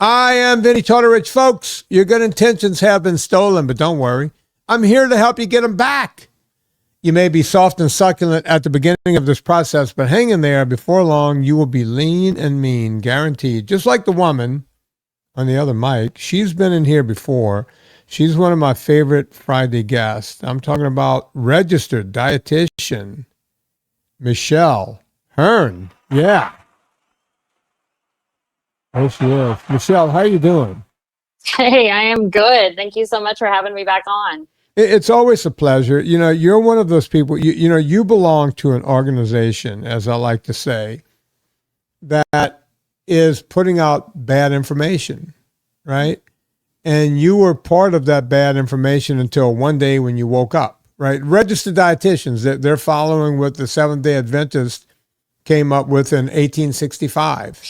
I am Vinnie Tortorich, folks. Your good intentions have been stolen, but don't worry. I'm here to help you get them back. You may be soft and succulent at the beginning of this process, but hang in there. Before long, you will be lean and mean, guaranteed. Just like the woman on the other mic. She's been in here before. She's one of my favorite Friday guests. I'm talking about Registered Dietitian, Michelle Hurn. Yeah. There she is. Michelle, how are you doing? Hey, I am good. Thank you so much for having me back on. It's always a pleasure. You know, you're one of those people, you belong to an organization, as I like to say, that is putting out bad information, right? And you were part of that bad information until one day when you woke up, right? Registered dietitians, they're following what the Seventh-day Adventists came up with in 1865.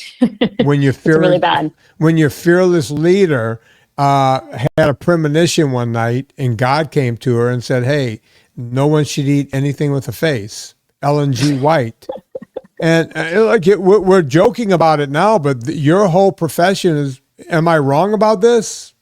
When your fearless, really bad. When your fearless leader had a premonition one night, and God came to her and said, "Hey, no one should eat anything with a face." Ellen G. White. And we're joking about it now, but your whole profession is. Am I wrong about this?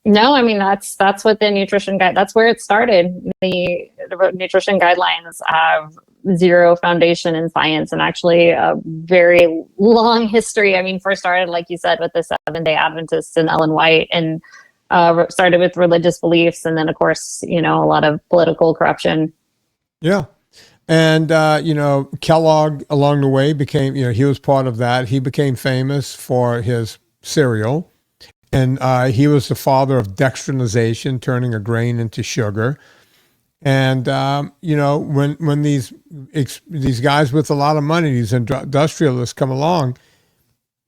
No, I mean that's what the nutrition guide. That's where it started. The nutrition guidelines have zero foundation in science, and actually a very long history. I mean, first started, like you said, with the Seventh-day Adventists and Ellen White, and started with religious beliefs, and then of course, a lot of political corruption. Yeah. And, Kellogg along the way became, he was part of that. He became famous for his cereal. And he was the father of dextrinization, turning a grain into sugar. And, when these guys with a lot of money, these industrialists come along,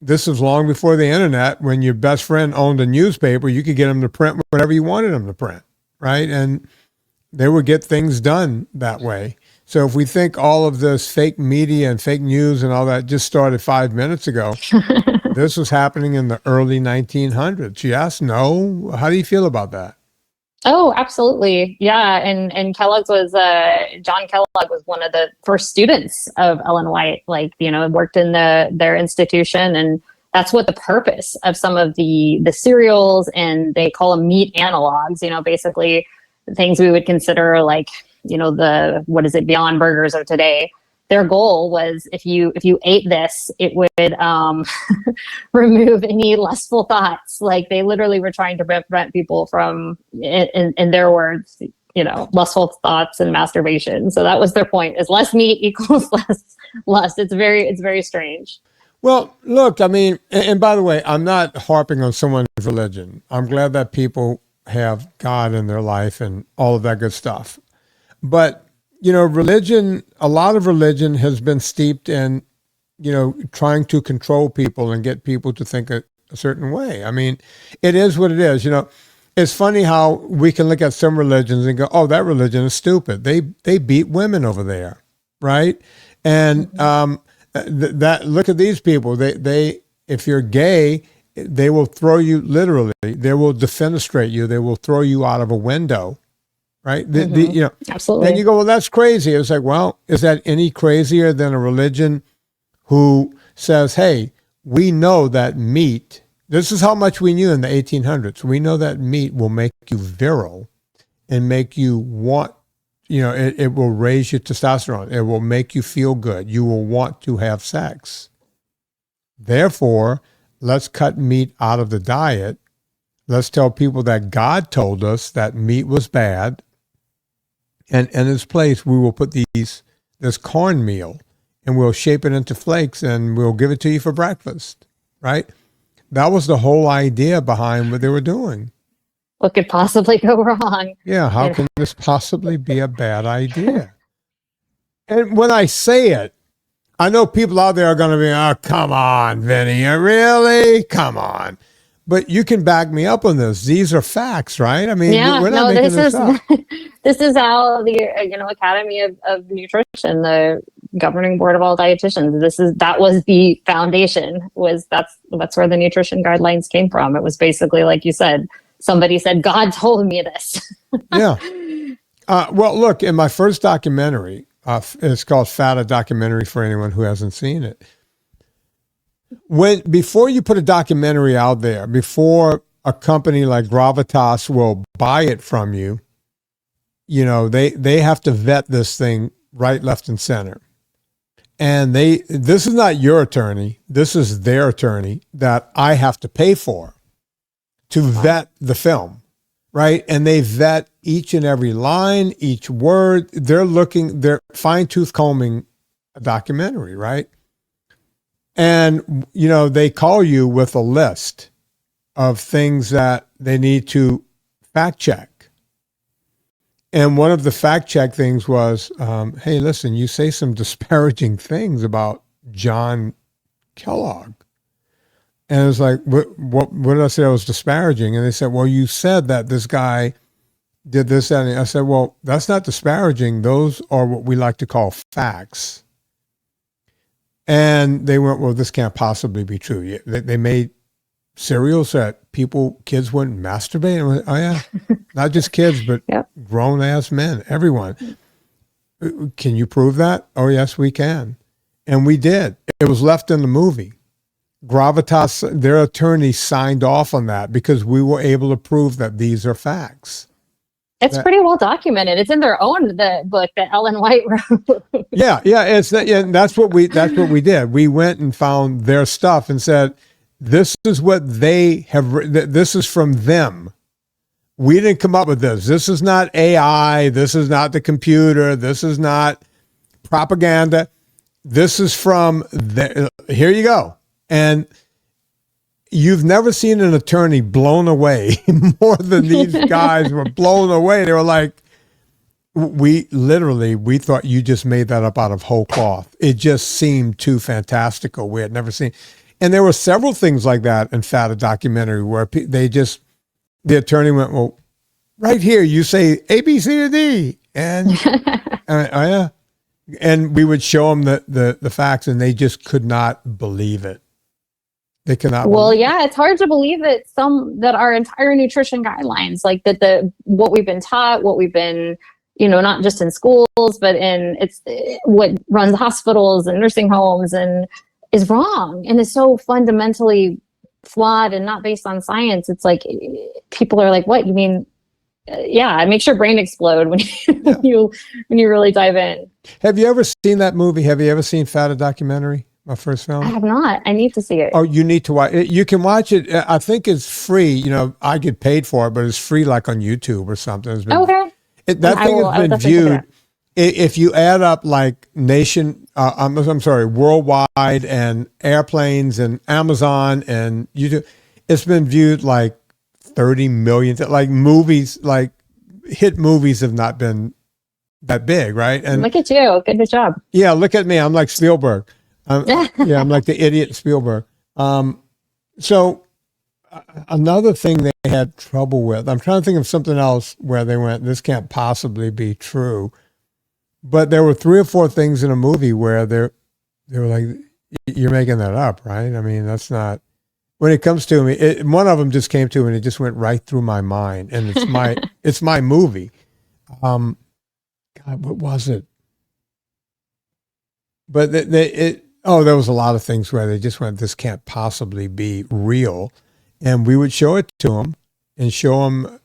this is long before the internet. When your best friend owned a newspaper, you could get them to print whatever you wanted them to print, right? And they would get things done that way. So if we think all of this fake media and fake news and all that just started 5 minutes ago, this was happening in the early 1900s. Yes? No? How do you feel about that? Oh, absolutely. Yeah. And Kellogg's was, John Kellogg was one of the first students of Ellen White, worked in their institution. And that's what the purpose of some of the cereals, and they call them meat analogs, basically things we would consider like, Beyond Burgers of today. Their goal was if you ate this, it would remove any lustful thoughts. Like they literally were trying to prevent people from, in their words, lustful thoughts and masturbation. So that was their point: is less meat equals less lust. It's very strange. Well, look, I mean, and by the way, I'm not harping on someone's religion. I'm glad that people have God in their life and all of that good stuff. But, religion, a lot of religion has been steeped in, trying to control people and get people to think a certain way. I mean, it is what it is. It's funny how we can look at some religions and go, oh, that religion is stupid. They beat women over there, right? And look at these people. They if you're gay, they will throw you literally. They will defenestrate you. They will throw you out of a window. Right. Absolutely. And you go, well, that's crazy. It's like, well, is that any crazier than a religion who says, hey, we know that meat, this is how much we knew in the 1800s. We know that meat will make you virile and make you want, it will raise your testosterone. It will make you feel good. You will want to have sex. Therefore, let's cut meat out of the diet. Let's tell people that God told us that meat was bad. And in its place, we will put this cornmeal, and we'll shape it into flakes, and we'll give it to you for breakfast, right? That was the whole idea behind what they were doing. What could possibly go wrong? Yeah, how can this possibly be a bad idea? And when I say it, I know people out there are going to be, oh, come on, Vinnie, really? Come on. But you can back me up on this. These are facts, right? I mean, we're not making this up. This is how the Academy of Nutrition, the governing board of all dietitians, that was the foundation. That's where the nutrition guidelines came from. It was basically, like you said, somebody said, God told me this. Yeah. Well, look, in my first documentary, it's called Fat, a documentary for anyone who hasn't seen it. Before you put a documentary out there, before a company like Gravitas will buy it from you, they have to vet this thing right, left, and center. And this is not your attorney. This is their attorney that I have to pay for to vet the film, right? And they vet each and every line, each word. They're fine-tooth combing a documentary, right? And, they call you with a list of things that they need to fact check. And one of the fact check things was, hey, listen, you say some disparaging things about John Kellogg. And it was like, what did I say I was disparaging? And they said, well, you said that this guy did this, that, and I said, well, that's not disparaging. Those are what we like to call facts. And they went, well, this can't possibly be true. They made cereals that kids wouldn't masturbate. And went, oh yeah, not just kids, but yep. Grown ass men, everyone. Can you prove that? Oh yes, we can. And we did. It was left in the movie. Gravitas, their attorney signed off on that because we were able to prove that these are facts. It's pretty well documented. It's in their own the book that Ellen White wrote. yeah. That's what we did. We went and found their stuff and said, this is what they have. This is from them. We didn't come up with this. This is not AI. This is not the computer. This is not propaganda. This is from here you go. And you've never seen an attorney blown away more than these guys were blown away. They were like, we thought you just made that up out of whole cloth. It just seemed too fantastical. We had never seen. And there were several things like that in Fata documentary where the attorney went, well, right here, you say A, B, C, or D. And, oh yeah. And we would show them the facts and they just could not believe it. They cannot. Well, yeah, it's hard to believe that our entire nutrition guidelines, like what we've been taught, what we've been, not just in schools, but it's what runs hospitals and nursing homes and is wrong and is so fundamentally flawed and not based on science. It's like people are like, what you mean? Yeah, it makes your brain explode when you really dive in. Have you ever seen that movie? Have you ever seen Fata documentary? My first film? I have not. I need to see it. Oh, you need to watch it. You can watch it. I think it's free. I get paid for it, but it's free like on YouTube or something. Okay. That thing has been viewed. If you add up like worldwide and airplanes and Amazon and YouTube, it's been viewed like 30 million. Like movies, like hit movies have not been that big, right? And look at you. Good job. Yeah, look at me. I'm like Spielberg. I'm like the idiot Spielberg. So another thing they had trouble with, I'm trying to think of something else where they went, this can't possibly be true. But there were 3 or 4 things in a movie where they were like, you're making that up, right? I mean, that's not, when it comes to me, one of them just came to me and it just went right through my mind. And it's my movie. God, what was it? But there was a lot of things where they just went, this can't possibly be real. And we would show it to them and show them,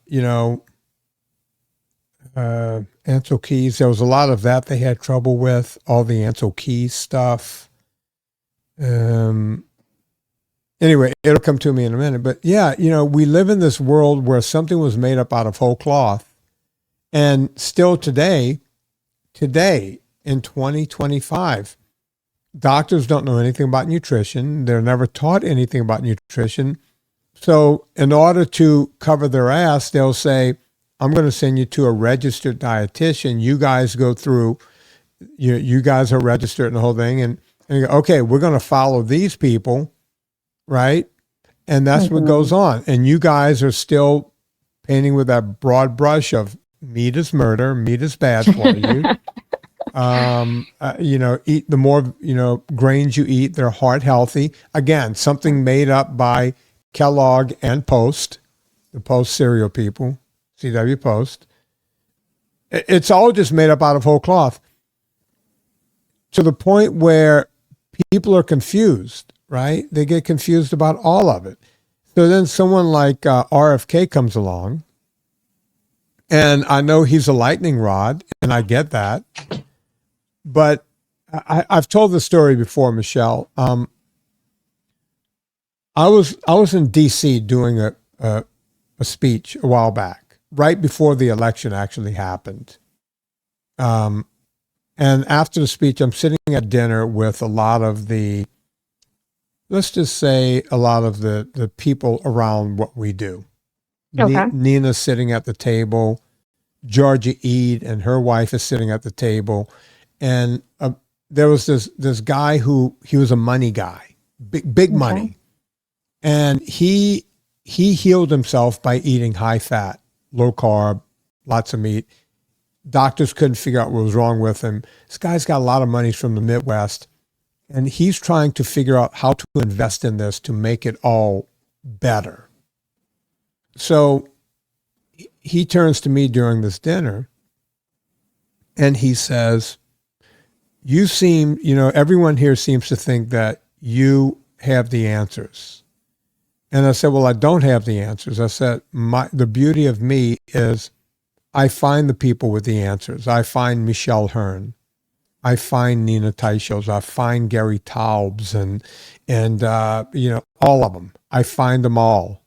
Ansel Keys. There was a lot of that they had trouble with, all the Ansel Keys stuff. Anyway, it'll come to me in a minute. But yeah, we live in this world where something was made up out of whole cloth. And still today in 2025, doctors don't know anything about nutrition. They're never taught anything about nutrition. So in order to cover their ass, they'll say, I'm going to send you to a registered dietitian. You guys go through, you guys are registered and the whole thing. And you go, okay, we're going to follow these people, right? And that's what goes on. And you guys are still painting with that broad brush of meat is murder, meat is bad for you. Eat the more, grains you eat, they're heart healthy. Again, something made up by Kellogg and Post, the Post cereal people, CW Post. It's all just made up out of whole cloth to the point where people are confused. right? They get confused about all of it. So then someone like RFK comes along, and I know he's a lightning rod, and I get that. But I've told the story before, Michelle. I was in D.C. doing a speech a while back, right before the election actually happened. And after the speech, I'm sitting at dinner with a lot of the, let's just say, a lot of the people around what we do. Okay. Nina's sitting at the table. Georgia Eade and her wife is sitting at the table. And there was this guy who, he was a money guy, big money. And he healed himself by eating high fat, low carb, lots of meat. Doctors couldn't figure out what was wrong with him. This guy's got a lot of money from the Midwest, and he's trying to figure out how to invest in this to make it all better. So he turns to me during this dinner and he says, everyone here seems to think that you have the answers. And I said, well, I don't have the answers. I said, the beauty of me is I find the people with the answers. I find Michelle Hurn. I find Nina Teichels. I find Gary Taubes and all of them. I find them all.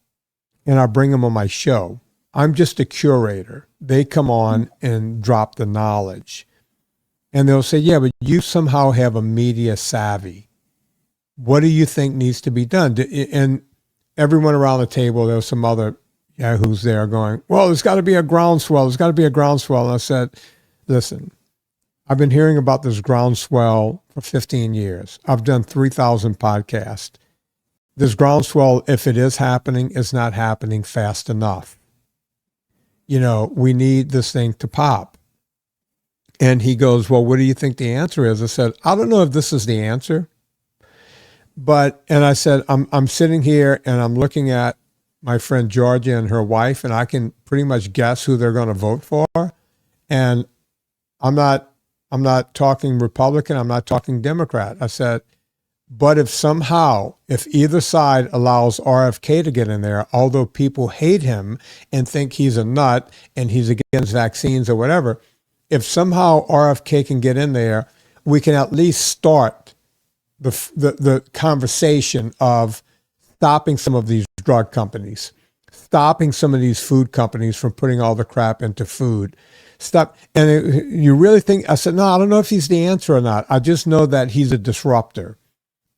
And I bring them on my show. I'm just a curator. They come on and drop the knowledge. And they'll say, yeah, but you somehow have a media savvy. What do you think needs to be done? And everyone around the table, there was some other who's there going, well, there's got to be a groundswell. There's got to be a groundswell. And I said, listen, I've been hearing about this groundswell for 15 years. I've done 3,000 podcasts. This groundswell, if it is happening, is not happening fast enough. We need this thing to pop. And he goes, well, what do you think the answer is? I said, I don't know if this is the answer. And I said, I'm sitting here and I'm looking at my friend Georgia and her wife, and I can pretty much guess who they're going to vote for. And I'm not talking Republican. I'm not talking Democrat. I said, but if either side allows RFK to get in there, although people hate him and think he's a nut and he's against vaccines or whatever, if somehow RFK can get in there, we can at least start the conversation of stopping some of these drug companies, stopping some of these food companies from putting all the crap into food. Stop. And you really think, I said, no, I don't know if he's the answer or not. I just know that he's a disruptor.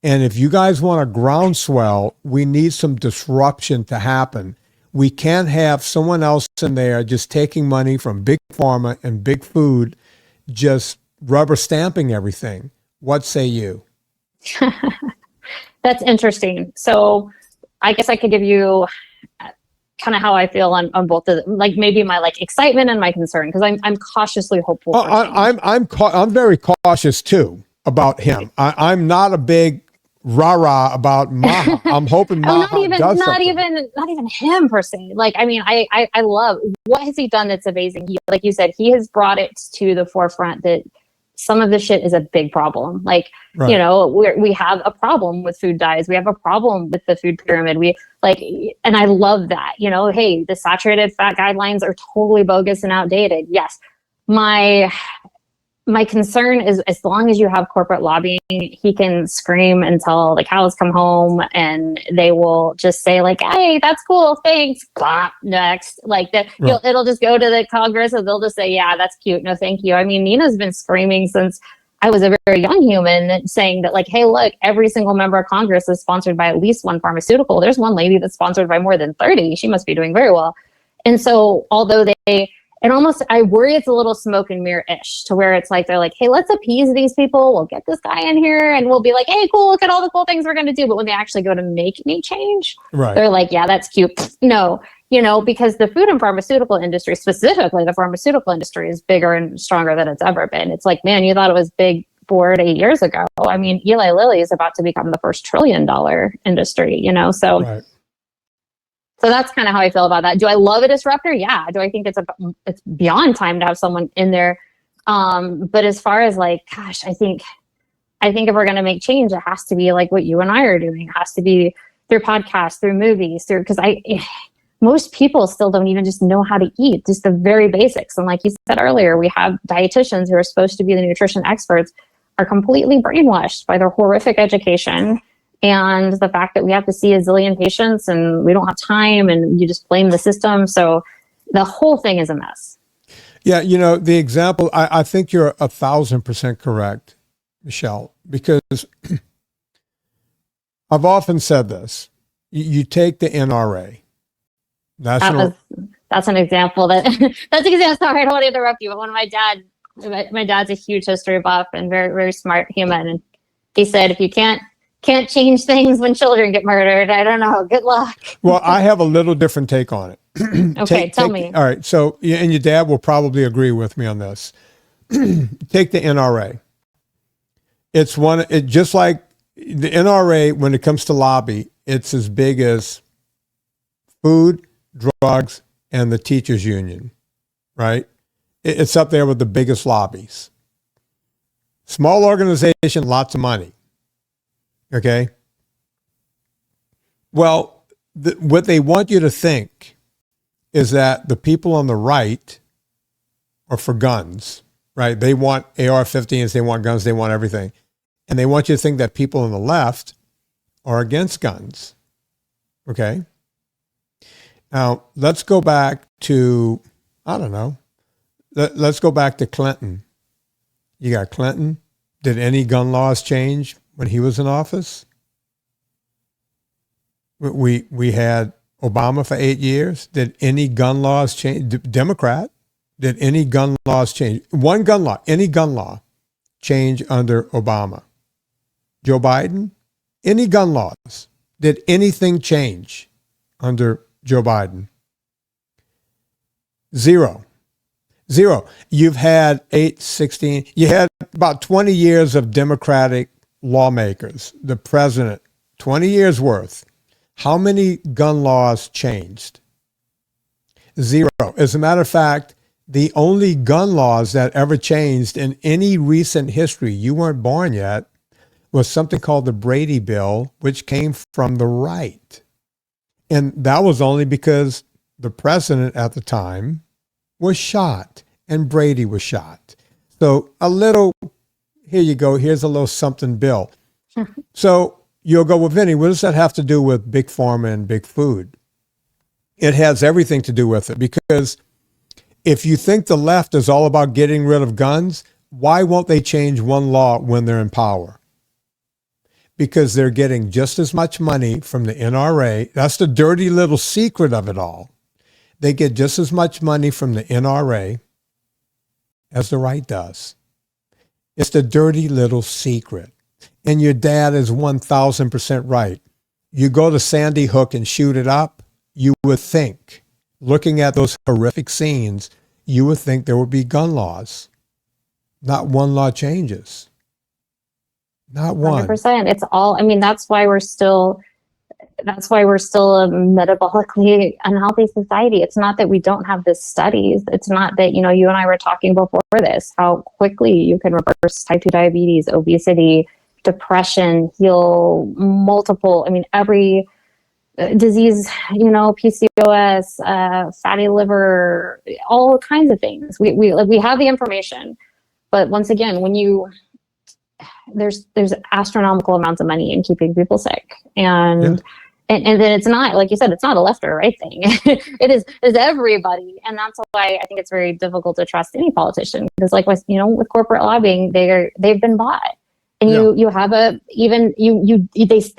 And if you guys want a groundswell, we need some disruption to happen. We can't have someone else in there just taking money from big pharma and big food, just rubber stamping everything. What say you? That's interesting. So I guess I could give you kind of how I feel on both of them, like maybe my excitement and my concern, because I'm cautiously hopeful. I'm very cautious too about him. I'm not a big rah-rah about Maha. I'm hoping Maha does something. Not even him per se. I love what has he done that's amazing. Like you said, he has brought it to the forefront that some of this shit is a big problem. Right. We have a problem with food dyes. We have a problem with the food pyramid. And I love that, hey, the saturated fat guidelines are totally bogus and outdated. Yes. My concern is, as long as you have corporate lobbying, he can scream until the cows come home and they will just say hey, that's cool. Thanks. Blah, next. It'll just go to the Congress and they'll just say, yeah, that's cute. No, thank you. I mean, Nina's been screaming since I was a very young human, saying that hey, look, every single member of Congress is sponsored by at least one pharmaceutical. There's one lady that's sponsored by more than 30. She must be doing very well. And so although I worry it's a little smoke and mirror-ish, to where it's they're hey, let's appease these people. We'll get this guy in here and we'll be hey, cool, look at all the cool things we're going to do. But when they actually go to make me change, right, they're yeah, that's cute. No, because the food and pharmaceutical industry, specifically the pharmaceutical industry, is bigger and stronger than it's ever been. It's man, you thought it was big 4 to 8 years ago. I mean, Eli Lilly is about to become the first $1 trillion industry, so. Right. So that's kind of how I feel about that. Do I love a disruptor? Yeah. Do I think it's beyond time to have someone in there? But as far as gosh, I think I think if we're going to make change, it has to be like what you and I are doing. It has to be through podcasts, through movies, because most people still don't even just know how to eat, just the very basics. And like you said earlier, we have dietitians who are supposed to be the nutrition experts are completely brainwashed by their horrific education and the fact that we have to see a zillion patients and we don't have time and you just blame the system. So the whole thing is a mess. Yeah, you know, the example, I think you're 1,000% correct, Michelle, because I've often said this. You take the NRA. That's an example that's an example. Sorry, I don't want to interrupt you, but one of my dad's a huge history buff and very, very smart human. And he said, if you can't change things when children get murdered, I don't know, good luck. Well, I have a little different take on it. Okay, tell me. All right. So, and your dad will probably agree with me on this. Take the NRA. It's just like the NRA, when it comes to lobby, it's as big as food, drugs, and the teachers union, right? It's up there with the biggest lobbies. Small organization, lots of money. Okay. Well, what they want you to think is that the people on the right are for guns, right? They want AR-15s, they want guns, they want everything. And they want you to think that people on the left are against guns. Okay. Now, let's go back to, I don't know, let's go back to Clinton. You got Clinton. Did any gun laws change when he was in office? We had Obama for 8 years. Did any gun laws change? Democrat. Did any gun laws change? One gun law, any gun law change under Obama? Joe Biden? Any gun laws? Did anything change under Joe Biden? Zero. You've had 16, you had about 20 years of Democratic lawmakers, the president, 20 years worth. How many gun laws changed? Zero. As a matter of fact, the only gun laws that ever changed in any recent history, you weren't born yet, was something called the Brady Bill, which came from the right. And that was only because the president at the time was shot and Brady was shot. So here you go, here's a little something bill. So you'll go, well, Vinnie, what does that have to do with big pharma and big food? It has everything to do with it, because if you think the left is all about getting rid of guns, why won't they change one law when they're in power? Because they're getting just as much money from the NRA. That's the dirty little secret of it all. They get just as much money from the NRA as the right does. It's the dirty little secret. And your dad is 1,000% right. You go to Sandy Hook and shoot it up, you would think, looking at those horrific scenes, you would think there would be gun laws. Not one law changes. Not one. 100%. It's all, I mean, that's why we're still a metabolically unhealthy society. It's not that we don't have the studies. It's not that, you and I were talking before this, how quickly you can reverse type 2 diabetes, obesity, depression, heal multiple, every disease, PCOS, fatty liver, all kinds of things. We have the information, but once again, there's astronomical amounts of money in keeping people sick, and then it's not, like you said, it's not a left or right thing. It's everybody, and that's why I think it's very difficult to trust any politician, because, like, with corporate lobbying, they've been bought. And you have they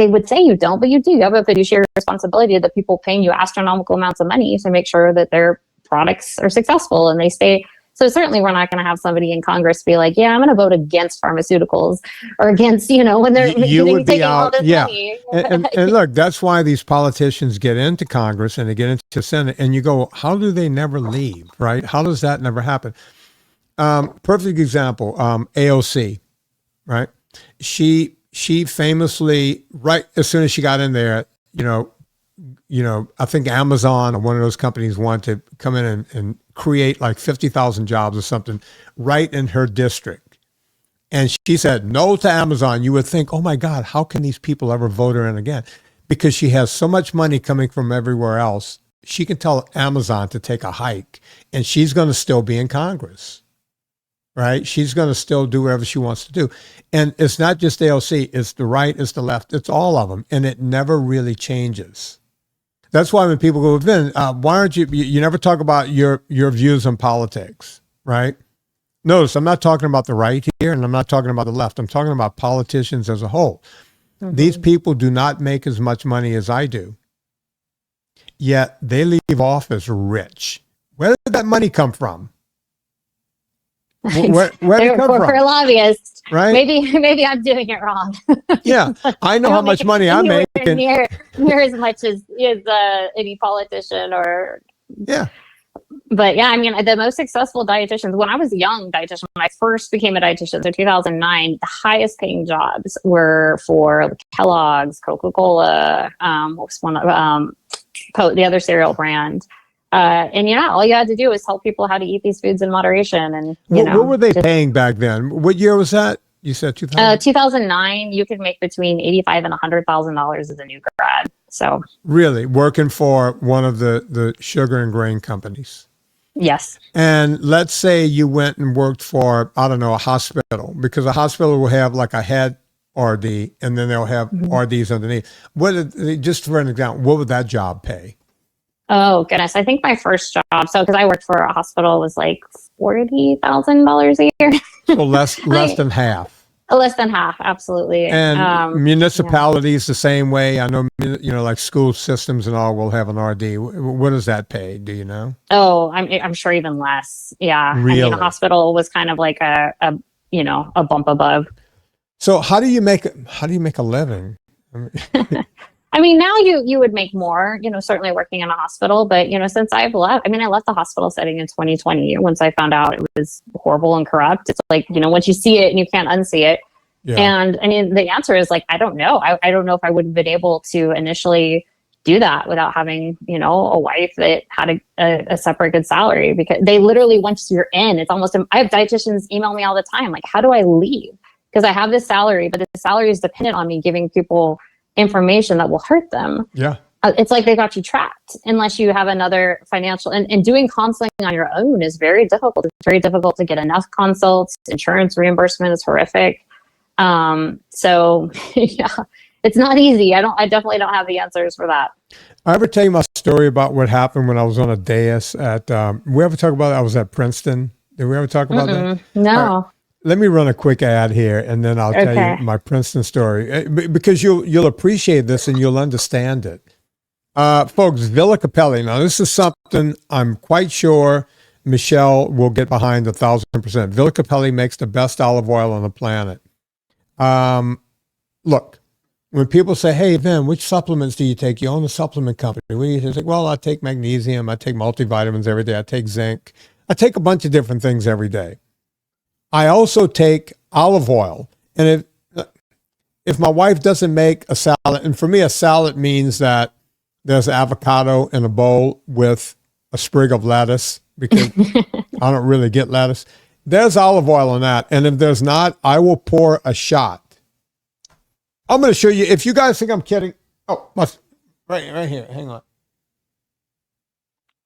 would say you don't, but you do. You have a fiduciary responsibility that people paying you astronomical amounts of money to make sure that their products are successful and they stay. So certainly we're not going to have somebody in Congress be like, yeah, I'm going to vote against pharmaceuticals or against, when they're taking all this money. and look, that's why these politicians get into Congress and they get into Senate, and you go, how do they never leave, right? How does that never happen? Perfect example, AOC, right? She famously, right as soon as she got in there, I think Amazon or one of those companies wanted to come in and create like 50,000 jobs or something right in her district. And she said no to Amazon. You would think, oh my God, how can these people ever vote her in again? Because she has so much money coming from everywhere else. She can tell Amazon to take a hike and she's going to still be in Congress, right? She's going to still do whatever she wants to do. And it's not just AOC, it's the right, it's the left, it's all of them. And it never really changes. That's why when people go, Vin, why aren't you never talk about your views on politics, right? Notice I'm not talking about the right here and I'm not talking about the left. I'm talking about politicians as a whole. Mm-hmm. These people do not make as much money as I do, yet they leave office rich. Where did that money come from? Where did it come from? For lobbyists, right? Maybe I'm doing it wrong. Yeah, I know how much money I'm making. Near as much as any politician or yeah. But yeah, I mean, the most successful dietitians, when I was a young dietitian, when I first became a dietitian in 2009, the highest paying jobs were for Kellogg's, Coca-Cola, what was one of the other cereal brand. And all you had to do was tell people how to eat these foods in moderation. And what were they paying back then? What year was that? You said 2000? 2009. You could make between $85,000 and $100,000 as a new grad. So really working for one of the sugar and grain companies. Yes. And let's say you went and worked for, I don't know, a hospital, because a hospital will have like a head RD and then they'll have RDs underneath. Just for an example, what would that job pay? Oh, goodness. I think my first job, because I worked for a hospital, was like $40,000 a year. So less than half. Less than half, absolutely. And municipalities the same way. I know, like school systems and all will have an RD. What does that pay? Do you know? Oh, I'm sure even less. Yeah. Really? I mean, a hospital was kind of like a bump above. So how do you make a living? I mean, now you would make more, certainly working in a hospital, but, since I've left, I left the hospital setting in 2020. Once I found out it was horrible and corrupt, it's like, once you see it and you can't unsee it. Yeah. And I mean, the answer is like, I don't know. I don't know if I would have been able to initially do that without having, a wife that had a separate good salary, because they literally, once you're in, it's almost, I have dietitians email me all the time. Like, how do I leave? Because I have this salary, but the salary is dependent on me giving people information that will hurt them. Yeah. It's like they got you trapped unless you have another financial, and doing counseling on your own is very difficult. It's very difficult to get enough consults. Insurance reimbursement is horrific. So yeah, it's not easy. I definitely don't have the answers for that. I ever tell you my story about what happened when I was on a dais at, we ever talk about it? I was at Princeton. Did we ever talk about that? No. Let me run a quick ad here, and then I'll tell you my Princeton story, because you'll appreciate this and you'll understand it. Folks, Villa Capelli. Now, this is something I'm quite sure Michelle will get behind 1,000%. Villa Capelli makes the best olive oil on the planet. Look, when people say, hey, Vin, which supplements do you take? You own a supplement company. What do you take? Well, I take magnesium. I take multivitamins every day. I take zinc. I take a bunch of different things every day. I also take olive oil. And if my wife doesn't make a salad, and for me, a salad means that there's avocado in a bowl with a sprig of lettuce, because I don't really get lettuce. There's olive oil in that. And if there's not, I will pour a shot. I'm going to show you. If you guys think I'm kidding. Oh, right here. Hang on.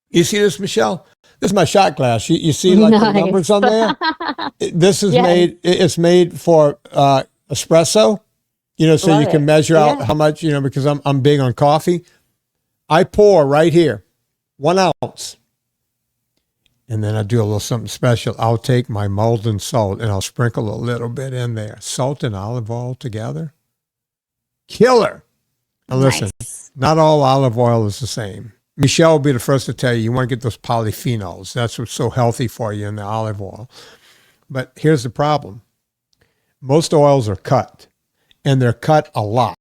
You see this, Michelle? This is my shot glass. You see like the numbers on there? This is made, it's made for espresso, so you can measure out how much, because I'm big on coffee. I pour right here, 1 ounce. And then I do a little something special. I'll take my molten salt and I'll sprinkle a little bit in there. Salt and olive oil together. Killer. Now listen, not all olive oil is the same. Michelle will be the first to tell you want to get those polyphenols. That's what's so healthy for you in the olive oil. But here's the problem. Most oils are cut, and they're cut a lot.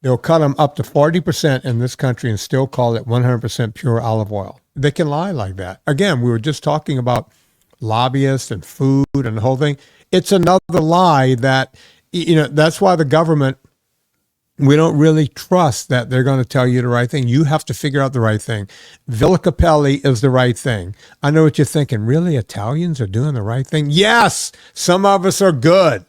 They'll cut them up to 40% in this country and still call it 100% pure olive oil. They can lie like that. Again, we were just talking about lobbyists and food and the whole thing. It's another lie that, that's why the government, we don't really trust that they're going to tell you the right thing. You have to figure out the right thing. Villa Capelli is the right thing. I know what you're thinking. Really, Italians are doing the right thing? Yes, some of us are good.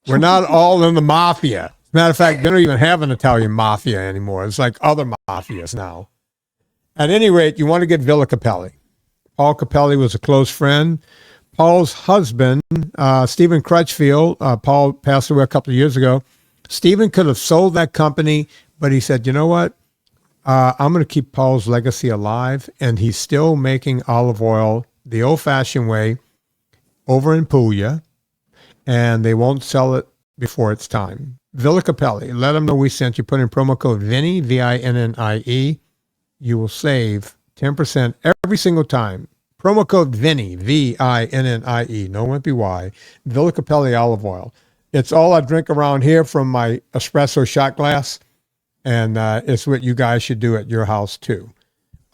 We're not all in the mafia. As a matter of fact, they don't even have an Italian mafia anymore. It's like other mafias now. At any rate, you want to get Villa Capelli. Paul Capelli was a close friend. Paul's husband, Stephen Crutchfield, Paul passed away a couple of years ago. Stephen could have sold that company, but he said, you know what? I'm going to keep Paul's legacy alive, and he's still making olive oil the old-fashioned way over in Puglia, and they won't sell it before it's time. Villa Capelli, let them know we sent you. Put in promo code Vinnie, VINNIE. You will save 10% every single time. Promo code Vinnie, VINNIE, no MPY, Villa Capelli olive oil. It's all I drink around here from my espresso shot glass, and it's what you guys should do at your house too.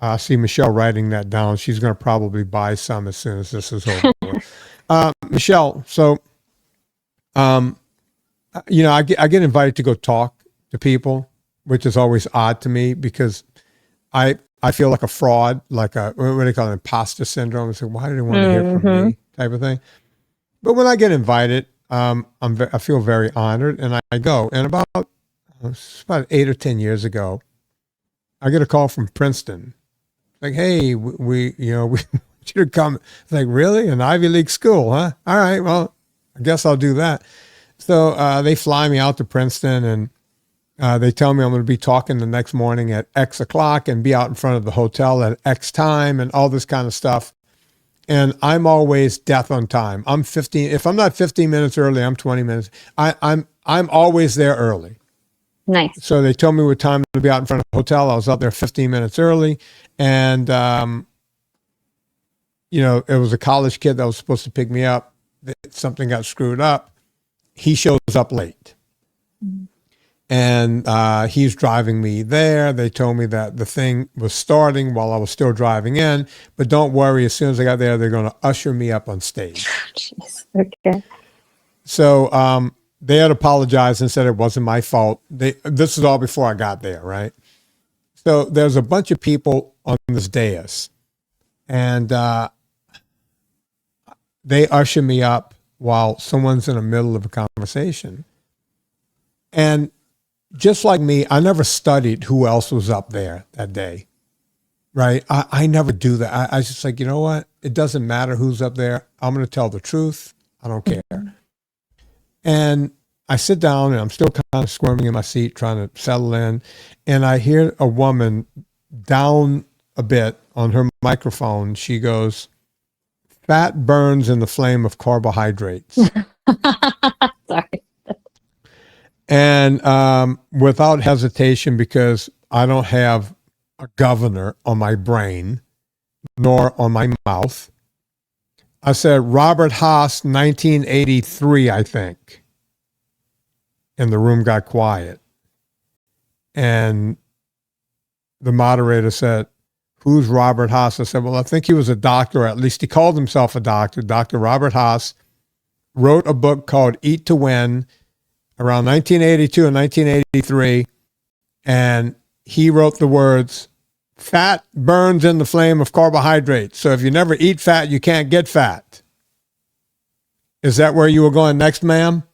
I see Michelle writing that down. She's going to probably buy some as soon as this is over. Michelle, so, I get invited to go talk to people, which is always odd to me because I feel like a fraud, like what do they call it, imposter syndrome. It's like, why do they want to hear from me type of thing? But when I get invited, I feel very honored, and I go. And about 8 or 10 years ago, I get a call from Princeton, like, "Hey, we want you to come." It's like, really? An Ivy League school, huh? All right, well, I guess I'll do that. So they fly me out to Princeton, and they tell me I'm going to be talking the next morning at X o'clock and be out in front of the hotel at X time and all this kind of stuff. And I'm always death on time. I'm 15. If I'm not 15 minutes early, I'm 20 minutes. I'm always there early. Nice. So they told me what time to be out in front of the hotel. I was out there 15 minutes early, and it was a college kid that was supposed to pick me up. Something got screwed up. He shows up late, and he's driving me there. They told me that the thing was starting while I was still driving in, but don't worry, as soon as I got there, they're going to usher me up on stage. Jeez. Okay. So they had apologized and said it wasn't my fault. This is all before I got there, right? So there's a bunch of people on this dais, and they usher me up while someone's in the middle of a conversation. And just like me, I never studied who else was up there that day, right? I never do that. I was just like, you know what? It doesn't matter who's up there. I'm going to tell the truth. I don't care. And I sit down, and I'm still kind of squirming in my seat, trying to settle in. And I hear a woman down a bit on her microphone. She goes, "Fat burns in the flame of carbohydrates." Sorry. And without hesitation, because I don't have a governor on my brain nor on my mouth, I said, "Robert Haas, 1983, I think." And the room got quiet. And the moderator said, "Who's Robert Haas?" I said, "Well, I think he was a doctor, or at least he called himself a doctor. Dr. Robert Haas wrote a book called Eat to Win around 1982 and 1983. And he wrote the words, 'Fat burns in the flame of carbohydrates. So if you never eat fat, you can't get fat.' Is that where you were going next, ma'am?"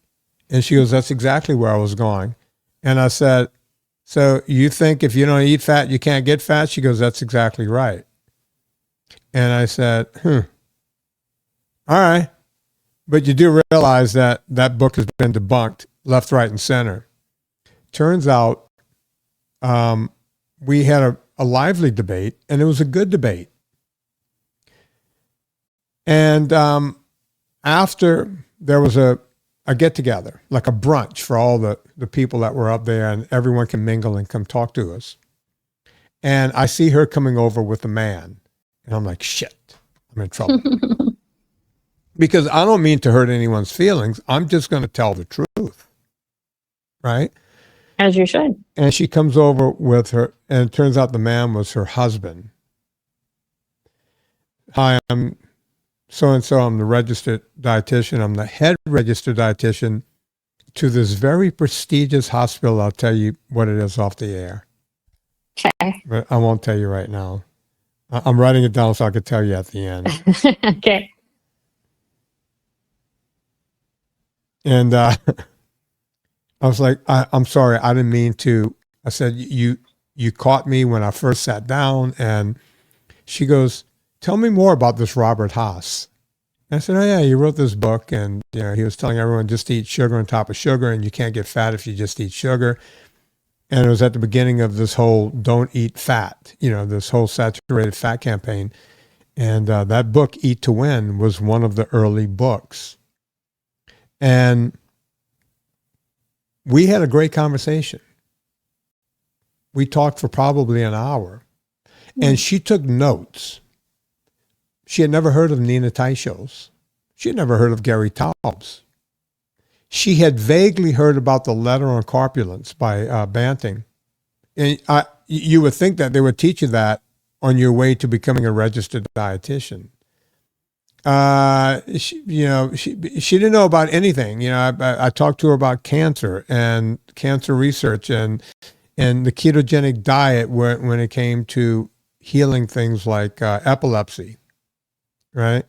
And she goes, "That's exactly where I was going." And I said, "So you think if you don't eat fat, you can't get fat?" She goes, "That's exactly right." And I said, all right. But you do realize that that book has been debunked left, right, and center. Turns out we had a lively debate, and it was a good debate. And after, there was a get-together, like a brunch for all the people that were up there, and everyone can mingle and come talk to us. And I see her coming over with a man, and I'm like, shit, I'm in trouble. Because I don't mean to hurt anyone's feelings. I'm just going to tell the truth, right? As you should. And she comes over with her, and it turns out the man was her husband. "Hi, I'm so-and-so. I'm the registered dietitian. I'm the head registered dietitian. to this very prestigious hospital. I'll tell you what it is off the air. Okay. But I won't tell you right now. I'm writing it down so I could tell you at the end. Okay. And I was like, I'm sorry, I didn't mean to. I said, you caught me when I first sat down. And she goes, tell me more about this Robert Haas. And I said, oh yeah, he wrote this book, and he was telling everyone just to eat sugar on top of sugar, and you can't get fat if you just eat sugar. And it was at the beginning of this whole don't eat fat, this whole saturated fat campaign. And that book, Eat to Win, was one of the early books. And we had a great conversation. We talked for probably an hour. And she took notes. She had never heard of Nina Teicholz. She had never heard of Gary Taubes. She had vaguely heard about the letter on corpulence by Banting. And you would think that they would teach you that on your way to becoming a registered dietitian. She didn't know about anything. I talked to her about cancer and cancer research and the ketogenic diet when it came to healing things like epilepsy, right?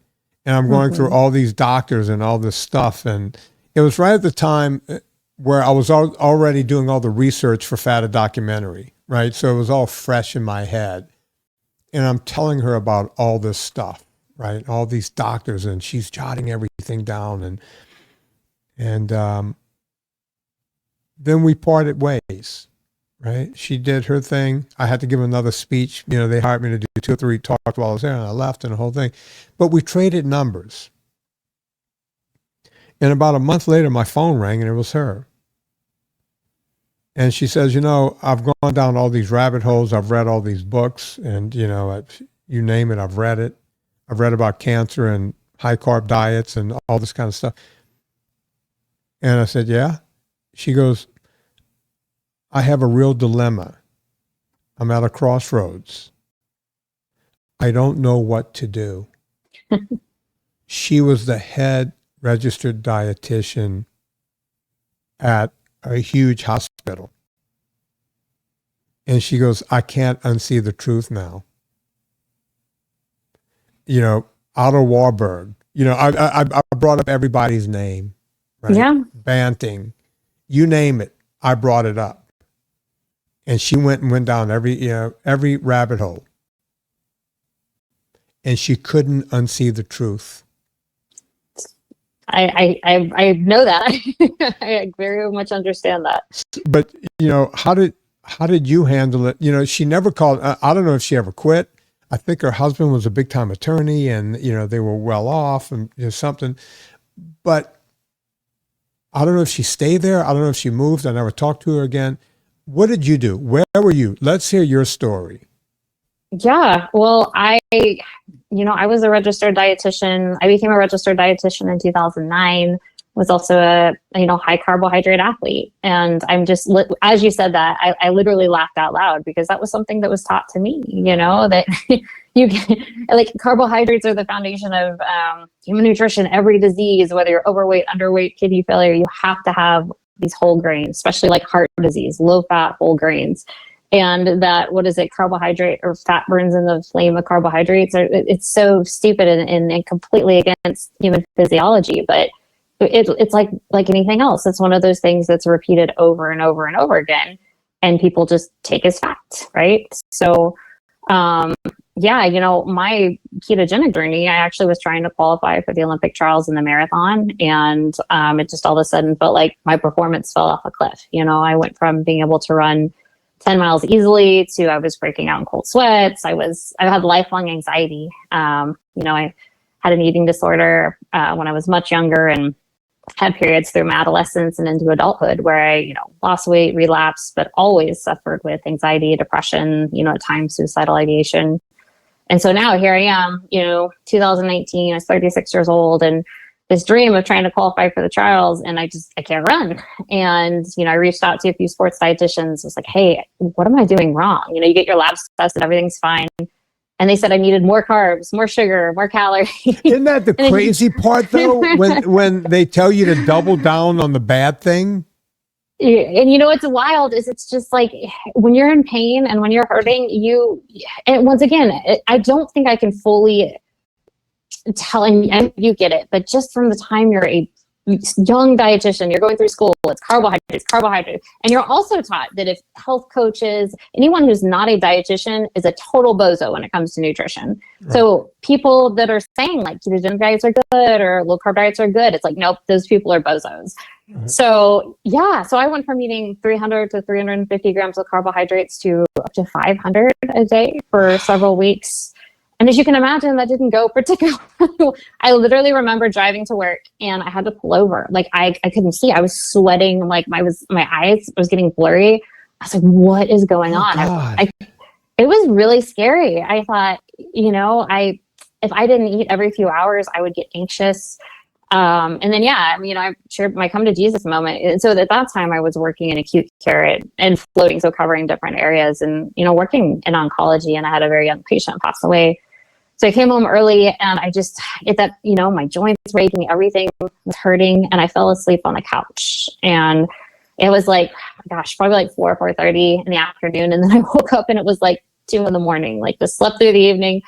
And I'm going through all these doctors and all this stuff, and it was right at the time where I was already doing all the research for Fat, a documentary, right? So it was all fresh in my head. And I'm telling her about all this stuff, right? All these doctors, and she's jotting everything down. And then we parted ways, right? She did her thing. I had to give another speech. They hired me to do 2 or 3 talks while I was there, and I left and the whole thing. But we traded numbers. And about a month later, my phone rang, and it was her. And she says, I've gone down all these rabbit holes. I've read all these books, and, you name it, I've read it. I've read about cancer and high-carb diets and all this kind of stuff. And I said, yeah? She goes, I have a real dilemma. I'm at a crossroads. I don't know what to do. She was the head registered dietitian at a huge hospital. And she goes, I can't unsee the truth now. Otto Warburg, I brought up everybody's name, right? Yeah. Banting, you name it, I brought it up. And she went down every rabbit hole. And she couldn't unsee the truth. I know that. I very much understand that. But how did you handle it? She never called. I don't know if she ever quit. I think her husband was a big time attorney, and they were well off and something. But I don't know if she stayed there. I don't know if she moved. I never talked to her again. What did you do? Where were you? Let's hear your story. Yeah. Well, I was a registered dietitian. I became a registered dietitian in 2009. Was also a high carbohydrate athlete, and I'm just as you said that, I literally laughed out loud because that was something that was taught to me. That you can, like, carbohydrates are the foundation of human nutrition. Every disease, whether you're overweight, underweight, kidney failure, you have to have these whole grains, especially like heart disease, low fat whole grains. And that, carbohydrate or fat burns in the flame of carbohydrates. It's so stupid and completely against human physiology. But it's like anything else. It's one of those things that's repeated over and over and over again. And people just take as fact, right? So, my ketogenic journey, I actually was trying to qualify for the Olympic trials in the marathon. And it just all of a sudden felt like my performance fell off a cliff. I went from being able to run 10 miles easily to I was breaking out in cold sweats. I had lifelong anxiety. I had an eating disorder when I was much younger and had periods through my adolescence and into adulthood where I, lost weight, relapsed, but always suffered with anxiety, depression, at times suicidal ideation. And so now here I am, 2019, I was 36 years old, and this dream of trying to qualify for the trials, and I can't run. And, I reached out to a few sports dietitians. I was like, hey, what am I doing wrong? You get your labs tested, everything's fine. And they said I needed more carbs, more sugar, more calories. Isn't that the crazy part, though, when they tell you to double down on the bad thing? And you know what's wild is it's just like when you're in pain and when you're hurting, and once again, I don't think I can fully tell, and you get it, but just from the time you're a young dietitian, you're going through school, it's carbohydrates. And you're also taught that if health coaches, anyone who's not a dietitian is a total bozo when it comes to nutrition. Right. So people that are saying like ketogenic diets are good or low carb diets are good, it's like, nope, those people are bozos. Right. So yeah, so I went from eating 300 to 350 grams of carbohydrates to up to 500 a day for several weeks. And as you can imagine, that didn't go particularly well. I literally remember driving to work and I had to pull over. Like I couldn't see. I was sweating. Like my eyes was getting blurry. I was like, what is going on? It was really scary. I thought, if I didn't eat every few hours, I would get anxious. And then, I shared my come to Jesus moment. And so at that time I was working in acute care and floating. So covering different areas and, working in oncology, and I had a very young patient pass away. So I came home early and my joints were aching, everything was hurting, and I fell asleep on the couch. And it was like, probably like 4:30 in the afternoon. And then I woke up and it was like 2 a.m, like just slept through the evening.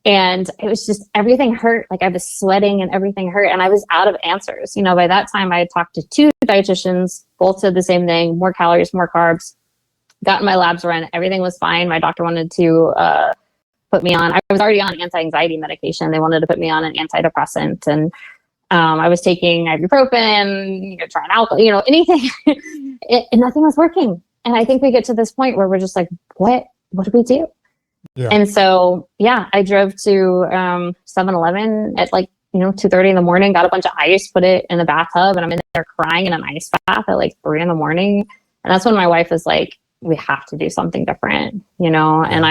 And it was just, everything hurt. Like I was sweating and everything hurt, and I was out of answers. By that time I had talked to 2 dietitians, both said the same thing: more calories, more carbs. Got my labs run. Everything was fine. My doctor wanted to put me on, I was already on anti-anxiety medication. They wanted to put me on an antidepressant, and I was taking ibuprofen, trying alcohol, anything, and nothing was working. And I think we get to this point where we're just like, what do we do? Yeah. And so, I drove to 7-Eleven at 2:30 in the morning, got a bunch of ice, put it in the bathtub, and I'm in there crying in an ice bath at 3 a.m. And that's when my wife was like, we have to do something different, Yeah. And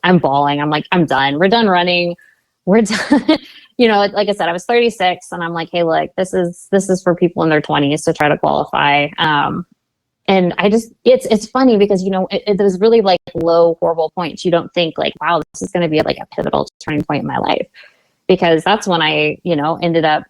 I'm bawling. I'm like, I'm done. We're done running. We're done. Like I said, I was 36 and I'm like, hey, look, this is for people in their 20s to try to qualify. And it's funny because, there's really low, horrible points. You don't think wow, this is going to be a pivotal turning point in my life, because that's when I, ended up,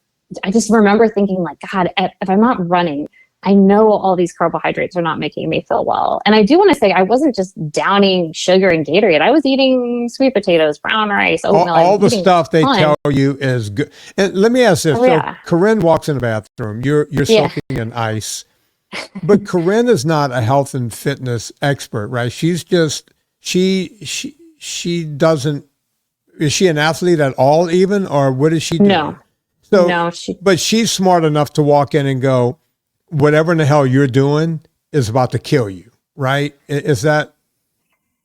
I just remember thinking God, if I'm not running, I know all these carbohydrates are not making me feel well. And I do want to say I wasn't just downing sugar and Gatorade. I was eating sweet potatoes, brown rice, oatmeal. All the stuff they tell you is good. And let me ask this. So Corinne walks in the bathroom. You're soaking in ice. But Corinne is not a health and fitness expert, right? She's just, she doesn't, is she an athlete at all even? Or what does she do? No. But she's smart enough to walk in and go, whatever in the hell you're doing is about to kill you, right? Is that?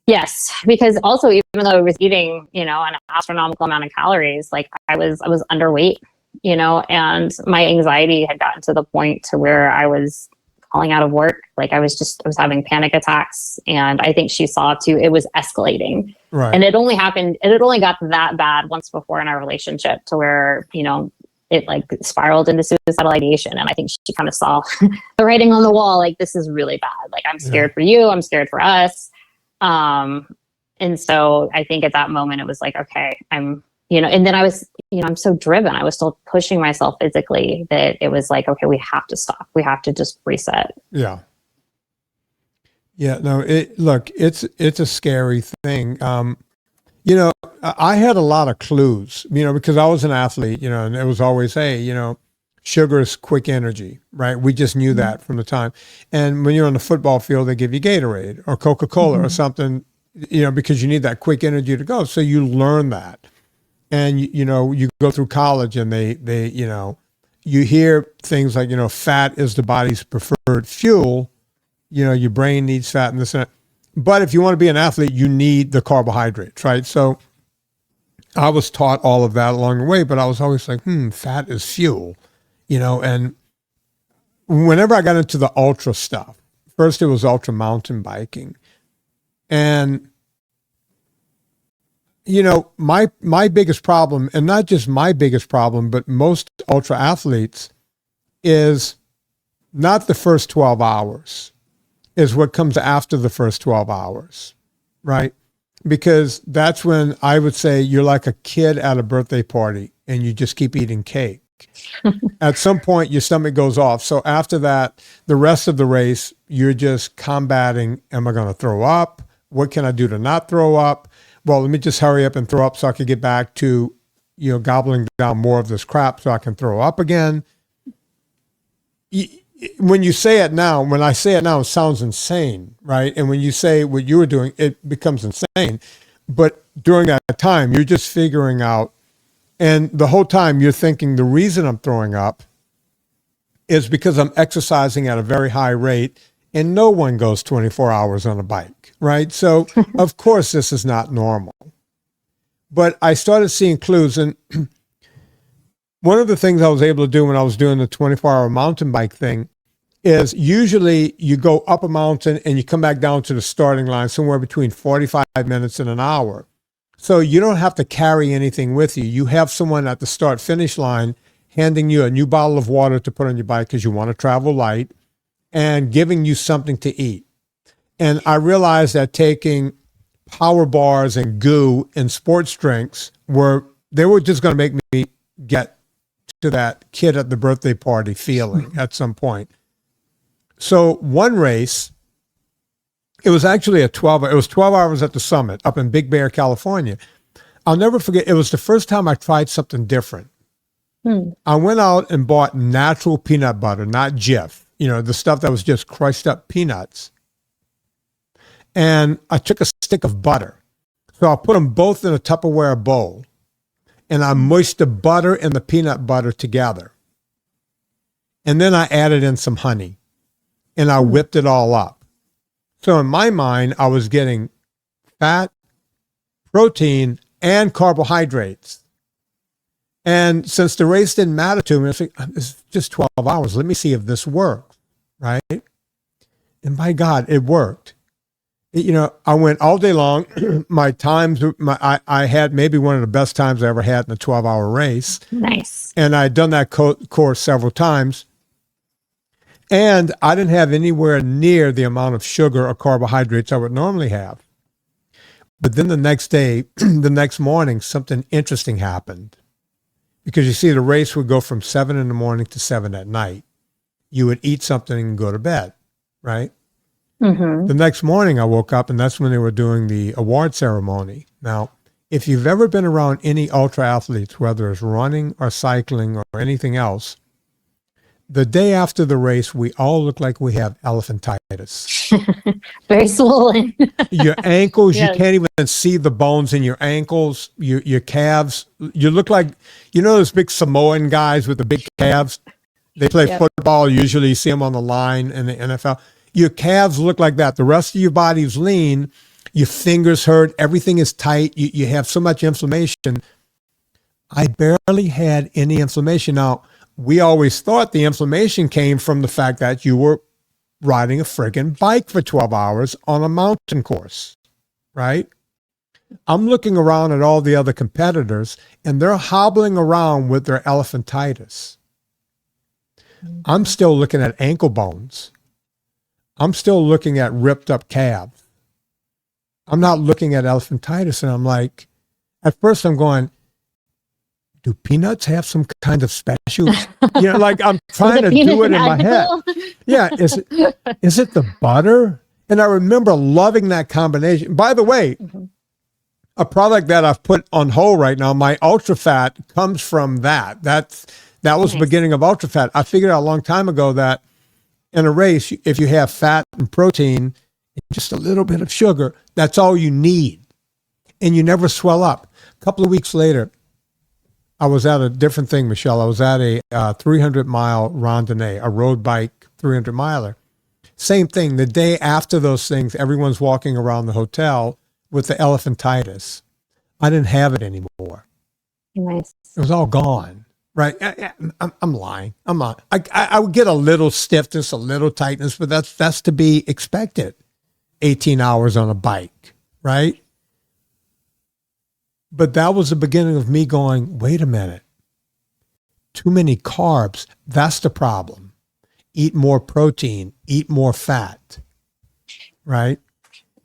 Yes, because also, even though I was eating, an astronomical amount of calories, I was underweight, and my anxiety had gotten to the point to where I was calling out of work. I was having panic attacks, and I think she saw too, it was escalating. Right. And it only got that bad once before in our relationship, to where, it spiraled into suicidal ideation. And I think she kind of saw the writing on the wall, this is really bad. I'm scared for you. I'm scared for us. And so I think at that moment it was okay, and then I was, I'm so driven. I was still pushing myself physically that it was okay, we have to stop. We have to just reset. Yeah. Yeah. No, it's a scary thing. I had a lot of clues, because I was an athlete, and it was always, hey, sugar is quick energy, right? We just knew that from the time. And when you're on the football field, they give you Gatorade or Coca-Cola or something, because you need that quick energy to go. So you learn that. And, you go through college and they you hear things like, fat is the body's preferred fuel. Your brain needs fat and this and that. But if you want to be an athlete, you need the carbohydrates, right? So I was taught all of that along the way, but I was always like, fat is fuel, and whenever I got into the ultra stuff, first it was ultra mountain biking. And, my biggest problem, and not just my biggest problem, but most ultra athletes, is not the first 12 hours. Is what comes after the first 12 hours, right? because that's when I would say you're like a kid at a birthday party and you just keep eating cake. At some point, your stomach goes off. So after that, the rest of the race, you're just combating, am I going to throw up? What can I do to not throw up? Well, let me just hurry up and throw up so I can get back to, gobbling down more of this crap so I can throw up again. When you say it now, when I say it now, it sounds insane, right? And when you say what you were doing, it becomes insane. But during that time, you're just figuring out, and the whole time you're thinking the reason I'm throwing up is because I'm exercising at a very high rate and no one goes 24 hours on a bike, right? So of course this is not normal. But I started seeing clues, and one of the things I was able to do when I was doing the 24-hour mountain bike thing is usually you go up a mountain and you come back down to the starting line somewhere between 45 minutes and an hour. So you don't have to carry anything with you. You have someone at the start-finish line handing you a new bottle of water to put on your bike because you want to travel light and giving you something to eat. And I realized that taking power bars and goo and sports drinks they were just going to make me get to that kid at the birthday party feeling at some point. So one race, it was actually it was 12 hours at the summit up in Big Bear, California. I'll never forget, it was the first time I tried something different. I went out and bought natural peanut butter, not Jif, the stuff that was just crushed up peanuts. And I took a stick of butter. So I put them both in a Tupperware bowl and I moist the butter and the peanut butter together. And then I added in some honey and I whipped it all up. So in my mind, I was getting fat, protein, and carbohydrates. And since the race didn't matter to me, I was like, it's just 12 hours. Let me see if this works, right? And by God, it worked. I went all day long. My times, I had maybe one of the best times I ever had in a 12-hour race. Nice. And I'd done that course several times. And I didn't have anywhere near the amount of sugar or carbohydrates I would normally have. But then the next day, the next morning, something interesting happened. Because you see, the race would go from 7 in the morning to 7 at night. You would eat something and go to bed, right? Mm-hmm. The next morning I woke up and that's when they were doing the award ceremony. Now, if you've ever been around any ultra athletes, whether it's running or cycling or anything else, the day after the race, we all look like we have elephantitis. Very swollen. Your ankles, Yes. You can't even see the bones in your ankles, your calves. You look like, those big Samoan guys with the big calves? They play football. Usually you see them on the line in the NFL. Your calves look like that. The rest of your body is lean. Your fingers hurt. Everything is tight. You have so much inflammation. I barely had any inflammation. Now, we always thought the inflammation came from the fact that you were riding a friggin' bike for 12 hours on a mountain course, right? I'm looking around at all the other competitors and they're hobbling around with their elephantitis. I'm still looking at ankle bones. I'm still looking at ripped up calves. I'm not looking at elephantitis. And I'm like, at first I'm going, do peanuts have some kind of special, like I'm trying to do it in my head. Yeah. Is it the butter? And I remember loving that combination. By the way, a product that I've put on hold right now, my ultra fat comes from that. That was the beginning of ultra fat. I figured out a long time ago that in a race, if you have fat and protein and just a little bit of sugar, that's all you need. And you never swell up. A couple of weeks later, I was at a different thing, Michelle. I was at a 300-mile randonnée, a road bike 300-miler. Same thing. The day after those things, everyone's walking around the hotel with the elephantitis. I didn't have it anymore. Nice. It was all gone. Right. I'm lying. I'm not. I would get a little stiffness, a little tightness, but that's to be expected. 18 hours on a bike. Right. But that was the beginning of me going, wait a minute. Too many carbs. That's the problem. Eat more protein, eat more fat. Right.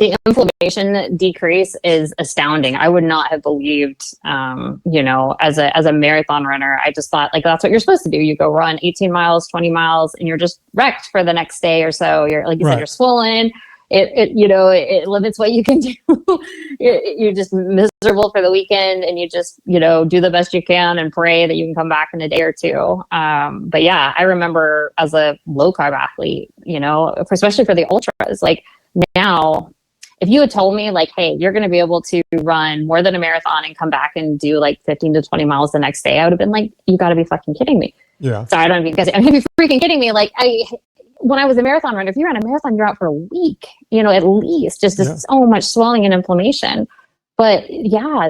the inflammation decrease is astounding. I would not have believed, as a marathon runner, I just thought like that's what you're supposed to do. You go run 18 miles, 20 miles, and you're just wrecked for the next day or so. You're like you said, you're swollen. It limits what you can do. You're just miserable for the weekend, and you just, do the best you can and pray that you can come back in a day or two. But yeah, I remember as a low carb athlete, especially for the ultras, like now, if you had told me like, hey, you're going to be able to run more than a marathon and come back and do like 15 to 20 miles the next day, I would have been like, you got to be fucking kidding me. Yeah. Sorry, I don't know if you guys, I'm going to be freaking kidding me. Like when I was a marathon runner, if you ran a marathon, you're out for a week, at least just so much swelling and inflammation. But yeah,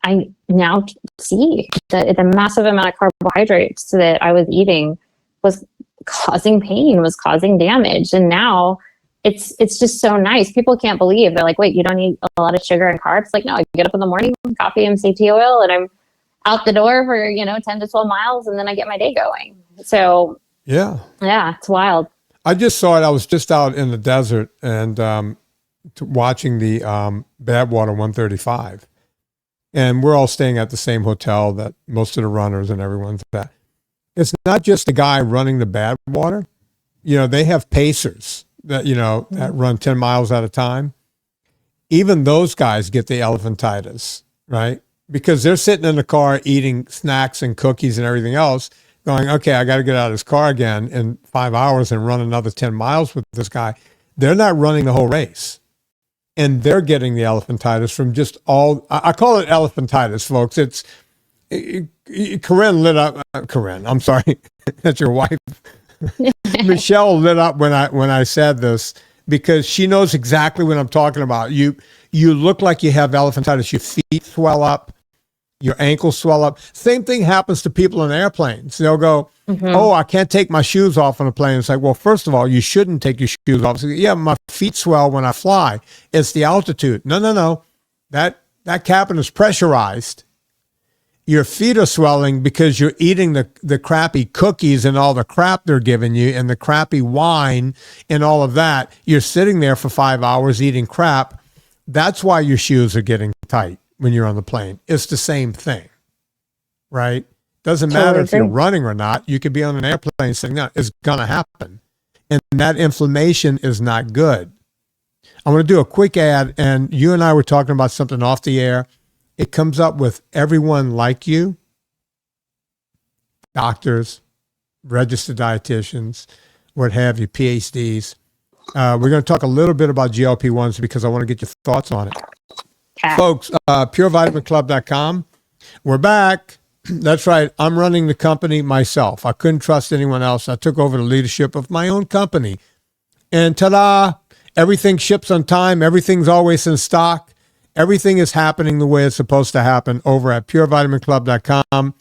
I now see that the massive amount of carbohydrates that I was eating was causing pain, was causing damage. And now it's just so nice. People can't believe. They're like, wait, you don't eat a lot of sugar and carbs? Like, no, I get up in the morning, coffee, MCT oil, and I'm out the door for, 10 to 12 miles, and then I get my day going. So yeah, it's wild. I just saw it. I was just out in the desert and watching the Badwater 135. And we're all staying at the same hotel that most of the runners and everyone's at. It's not just the guy running the Badwater. They have pacers that, that run 10 miles at a time. Even those guys get the elephantitis, right? Because they're sitting in the car eating snacks and cookies and everything else, going, okay, I got to get out of this car again in 5 hours and run another 10 miles with this guy. They're not running the whole race. And they're getting the elephantitis from just I call it elephantitis, folks. It's Corinne lit up. Corinne, I'm sorry. That's your wife. Michelle lit up when I said this because she knows exactly what I'm talking about. You look like you have elephantitis. Your feet swell up. Your ankles swell up. Same thing happens to people on airplanes. They'll go, oh, I can't take my shoes off on a plane. It's like, well, first of all, you shouldn't take your shoes off. Like, yeah, my feet swell when I fly. It's the altitude. No. That cabin is pressurized. Your feet are swelling because you're eating the crappy cookies and all the crap they're giving you and the crappy wine and all of that. You're sitting there for 5 hours eating crap. That's why your shoes are getting tight when you're on the plane. It's the same thing, right? Doesn't matter if you're running or not. You could be on an airplane saying, no, it's going to happen. And that inflammation is not good. I'm going to do a quick ad, and you and I were talking about something off the air. It comes up with everyone like you, doctors, registered dietitians, what have you, PhDs. We're going to talk a little bit about GLP-1s because I want to get your thoughts on it. Okay. Folks, purevitaminclub.com. We're back. That's right. I'm running the company myself. I couldn't trust anyone else. I took over the leadership of my own company. And ta-da, everything ships on time. Everything's always in stock. Everything is happening the way it's supposed to happen over at purevitaminclub.com.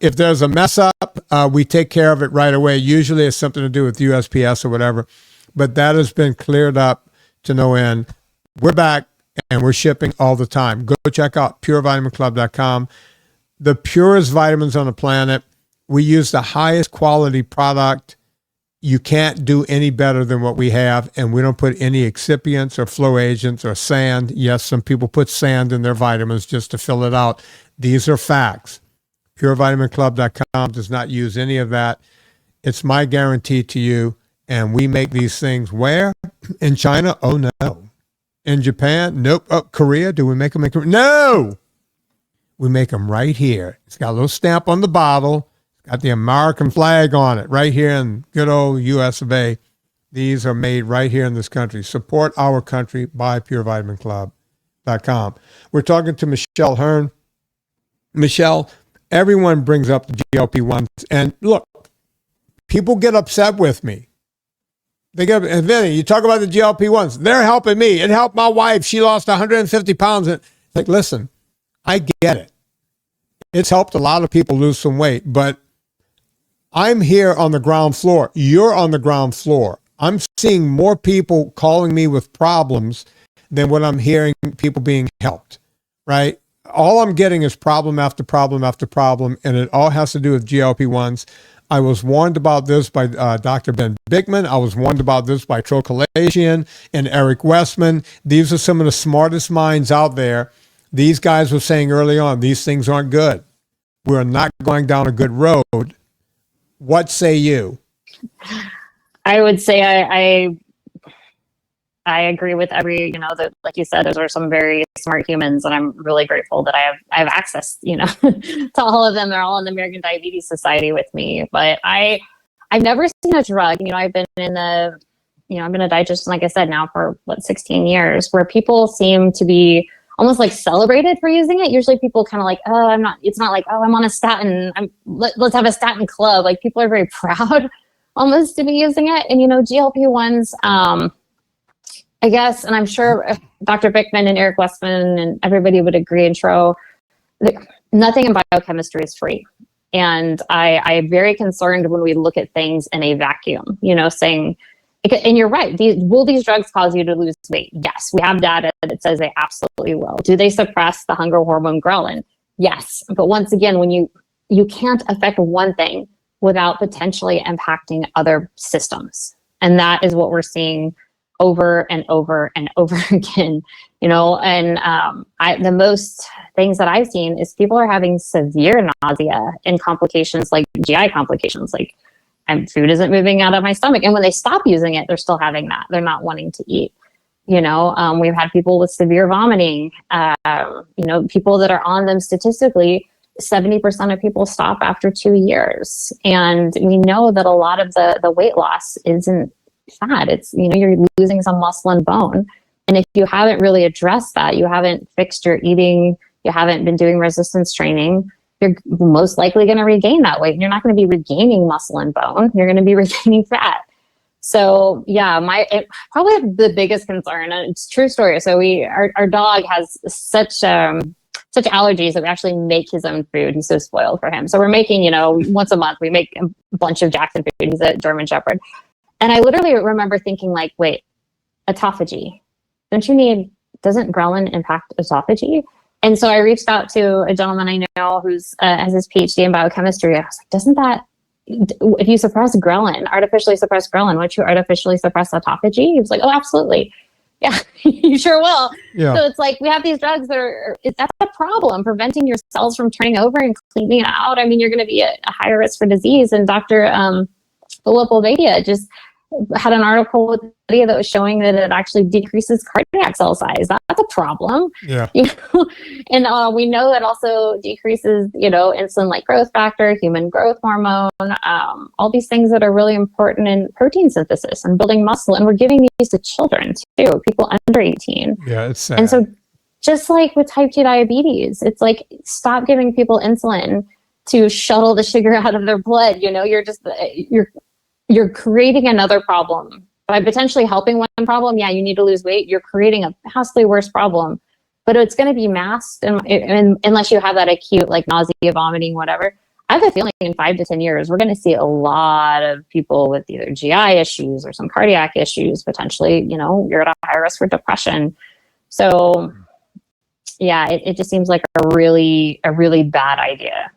If there's a mess up, we take care of it right away. Usually it's something to do with USPS or whatever. But that has been cleared up to no end. We're back and we're shipping all the time. Go check out purevitaminclub.com. The purest vitamins on the planet. We use the highest quality product. You can't do any better than what we have, and we don't put any excipients or flow agents or sand. Yes, some people put sand in their vitamins just to fill it out. These are facts. PureVitaminClub.com does not use any of that. It's my guarantee to you, and we make these things where? In China? Oh, no. In Japan? Nope. Oh, Korea? Do we make them in Korea? No! We make them right here. It's got a little stamp on the bottle. Got the American flag on it right here in good old US of A. These are made right here in this country. Support our country by purevitaminclub.com. We're talking to Michelle Hurn. Michelle, everyone brings up the GLP-1s. And look, people get upset with me. They get, and Vinnie, you talk about the GLP-1s. They're helping me. It helped my wife. She lost 150 pounds. It's like, listen, I get it. It's helped a lot of people lose some weight, but I'm here on the ground floor. You're on the ground floor. I'm seeing more people calling me with problems than what I'm hearing people being helped, right? All I'm getting is problem after problem after problem, and it all has to do with GLP-1s. I was warned about this by Dr. Ben Bigman. I was warned about this by Trokalasian and Eric Westman. These are some of the smartest minds out there. These guys were saying early on, these things aren't good. We're not going down a good road. What say you? I would say I agree with every, that, like you said, those are some very smart humans, and I'm really grateful that I have access, to all of them. They're all in the American Diabetes Society with me. But I've never seen a drug. I've been I've been a dietitian, like I said, now for 16 years, where people seem to be almost like celebrated for using it. Usually people kind of like, oh, it's not like, oh, I'm on a statin. Let's have a statin club. Like, people are very proud almost to be using it. And, GLP-1s, I guess, and I'm sure Dr. Bickman and Eric Westman and everybody would agree and Tro, nothing in biochemistry is free. And I'm very concerned when we look at things in a vacuum, saying, and you're right, will these drugs cause you to lose weight? Yes, we have data that says they absolutely will. Do they suppress the hunger hormone ghrelin? Yes. But once again, when you can't affect one thing without potentially impacting other systems. And that is what we're seeing over and over and over again, and the most things that I've seen is people are having severe nausea and complications, like GI complications, and food isn't moving out of my stomach. And when they stop using it, they're still having that. They're not wanting to eat. We've had people with severe vomiting, people that are on them statistically, 70% of people stop after 2 years. And we know that a lot of the weight loss isn't fat. It's, you're losing some muscle and bone. And if you haven't really addressed that, you haven't fixed your eating, you haven't been doing resistance training, you're most likely going to regain that weight. You're not going to be regaining muscle and bone. You're going to be regaining fat. So yeah, probably the biggest concern, and it's a true story. So our dog has such allergies that we actually make his own food. He's so spoiled for him. So we're making, once a month, we make a bunch of Jackson food. He's a German Shepherd. And I literally remember thinking, like, wait, autophagy. Doesn't ghrelin impact autophagy? And so I reached out to a gentleman I know who's has his PhD in biochemistry. I was like, doesn't that, if you suppress ghrelin, artificially suppress ghrelin, would you artificially suppress autophagy? He was like, oh, absolutely. Yeah, you sure will. Yeah. So it's like, we have these drugs that's a problem, preventing your cells from turning over and cleaning it out. I mean, you're going to be at a higher risk for disease. And Dr. Filippo Vedia just had an article with video that was showing that it actually decreases cardiac cell size. That's a problem. Yeah. And we know that also decreases, insulin-like growth factor, human growth hormone, all these things that are really important in protein synthesis and building muscle. And we're giving these to children too, people under 18. Yeah, it's sad. And so just like with type 2 diabetes, it's like, stop giving people insulin to shuttle the sugar out of their blood. You're creating another problem by potentially helping one problem. Yeah, you need to lose weight. You're creating a vastly worse problem, but it's going to be masked, and unless you have that acute, like, nausea, vomiting, whatever. I have a feeling in 5 to 10 years, we're going to see a lot of people with either GI issues or some cardiac issues. Potentially, you're at a high risk for depression. So yeah, it just seems like a really bad idea.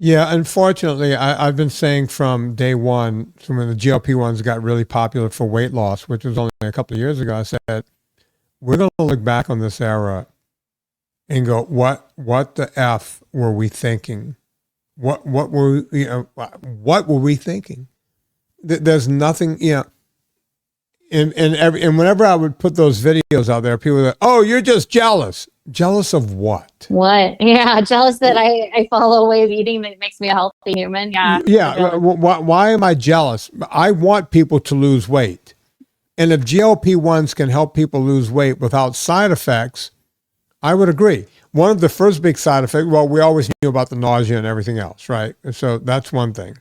Yeah, unfortunately, I've been saying from day one, from when the GLP-1s got really popular for weight loss, which was only a couple of years ago, I said, we're going to look back on this era and go, what the F were we thinking? What were we thinking? There's nothing, and whenever I would put those videos out there, people were like, oh, you're just jealous. Jealous of what? What? Yeah, jealous that I follow a way of eating that makes me a healthy human. Yeah. Yeah. Why am I jealous? I want people to lose weight. And if GLP-1s can help people lose weight without side effects, I would agree. One of the first big side effects, well, we always knew about the nausea and everything else, right? So that's one thing,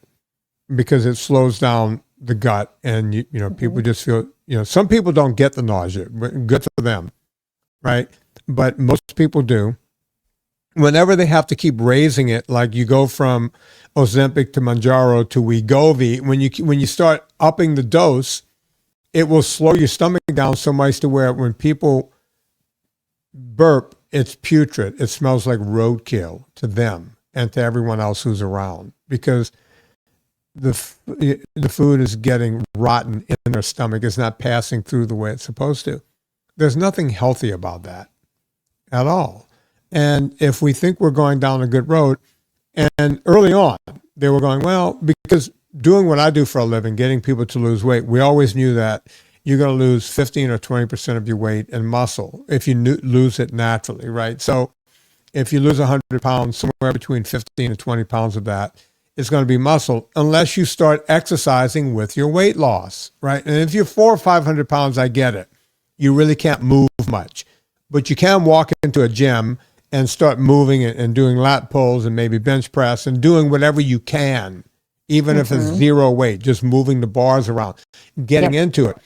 because it slows down the gut, and people just feel, some people don't get the nausea, but good for them, right? But most people do. Whenever they have to keep raising it, like you go from Ozempic to Mounjaro to Wegovy, when you start upping the dose, it will slow your stomach down so much to where when people burp, it's putrid. It smells like roadkill to them and to everyone else who's around, because the food is getting rotten in their stomach. It's not passing through the way it's supposed to. There's nothing healthy about that at all. And if we think we're going down a good road, and early on, they were going, well, because doing what I do for a living, getting people to lose weight, we always knew that you're going to lose 15 or 20% of your weight in muscle if you lose it naturally, right? So if you lose 100 pounds, somewhere between 15 and 20 pounds of that is going to be muscle, unless you start exercising with your weight loss, right? And if you're 400 or 500 pounds, I get it. You really can't move much, but you can walk into a gym and start moving and doing lat pulls and maybe bench press and doing whatever you can, even if it's zero weight, just moving the bars around, getting into it.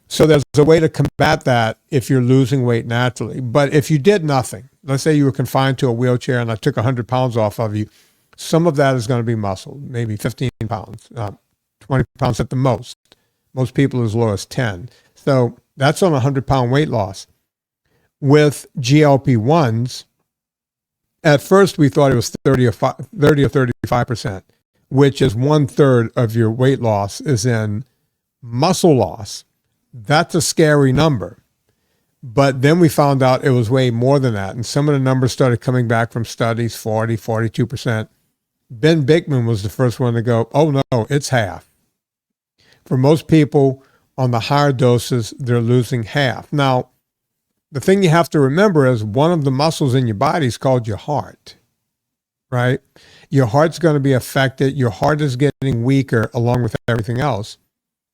So there's a way to combat that if you're losing weight naturally. But if you did nothing, let's say you were confined to a wheelchair and I took 100 pounds off of you, some of that is going to be muscle, maybe 15 pounds, 20 pounds at the most. Most people as low as 10. So that's on a 100-pound weight loss. With GLP-1s, at first we thought it was 30 or 35%, which is 1/3 of your weight loss is in muscle loss. That's a scary number. But then we found out it was way more than that. And some of the numbers started coming back from studies, 40, 42%. Ben Bikman was the first one to go, oh no, it's half. For most people on the higher doses, they're losing half. Now, the thing you have to remember is one of the muscles in your body is called your heart, right? Your heart's going to be affected. Your heart is getting weaker along with everything else.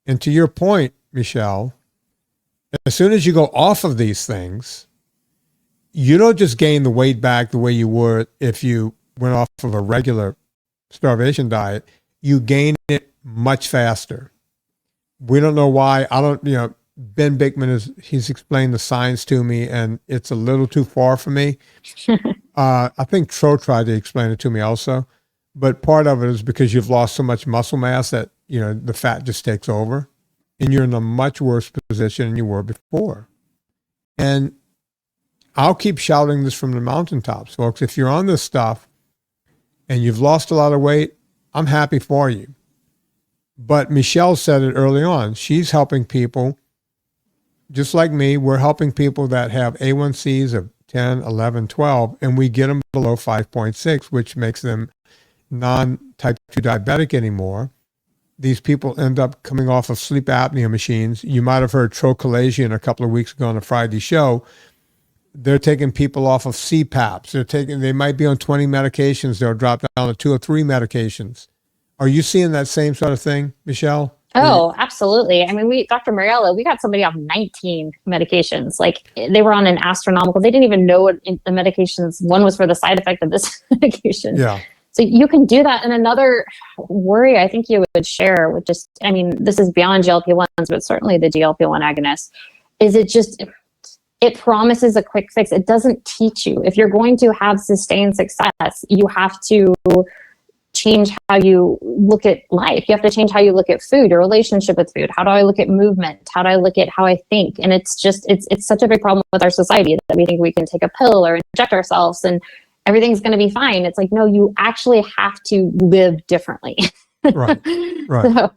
And to your point, Michelle, as soon as you go off of these things, you don't just gain the weight back the way you would if you went off of a regular starvation diet. You gain it much faster. We don't know why. Ben Bikman he's explained the science to me, and it's a little too far for me. I think Tro tried to explain it to me also, but part of it is because you've lost so much muscle mass that, the fat just takes over and you're in a much worse position than you were before. And I'll keep shouting this from the mountaintops, folks. If you're on this stuff and you've lost a lot of weight, I'm happy for you. But Michelle said it early on. She's helping people just like me. We're helping people that have A1Cs of 10, 11, 12, and we get them below 5.6, which makes them non-type 2 diabetic anymore. These people end up coming off of sleep apnea machines. You might have heard Tro Kalayjian a couple of weeks ago on a Friday show. They're taking people off of CPAPs. They might be on 20 medications. They'll drop down to 2 or 3 medications. Are you seeing that same sort of thing, Michelle? Oh, absolutely. I mean, Dr. Mariella, we got somebody off 19 medications. Like, they were on an astronomical, they didn't even know what the medications, one was for the side effect of this medication. Yeah. So you can do that. And another worry I think you would share with this is beyond GLP-1s, but certainly the GLP-1 agonist, is it promises a quick fix. It doesn't teach you. If you're going to have sustained success, you have to change how you look at life. You have to change how you look at food, your relationship with food. How do I look at movement? How do I look at how I think? And it's such a big problem with our society that we think we can take a pill or inject ourselves and everything's going to be fine. It's like, no, you actually have to live differently. Right. So.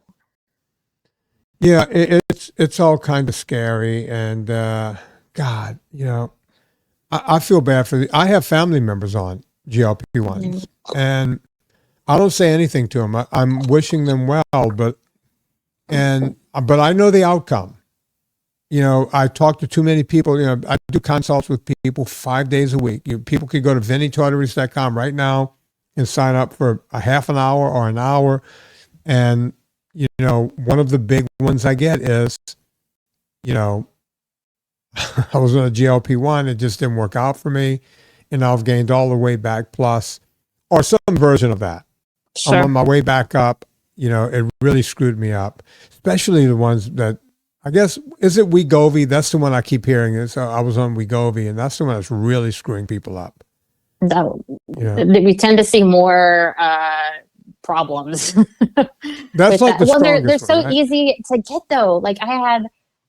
Yeah, it's all kind of scary. And God, I feel bad for I have family members on GLP-1s, and I don't say anything to them. I'm wishing them well, but I know the outcome. I talk to too many people. I do consults with people 5 days a week. People could go to VinnieTortorich.com right now and sign up for a half an hour or an hour. And, one of the big ones I get is, I was on a GLP-1. It just didn't work out for me. And I've gained all the way back plus, or some version of that. Sure. I'm on my way back up. It really screwed me up, especially the ones that, I guess, is it Wegovy? That's the one I keep hearing. So I was on Wegovy, and that's the one that's really screwing people up. No, we tend to see more problems. That's like the strongest they're so one, right? easy to get though. Like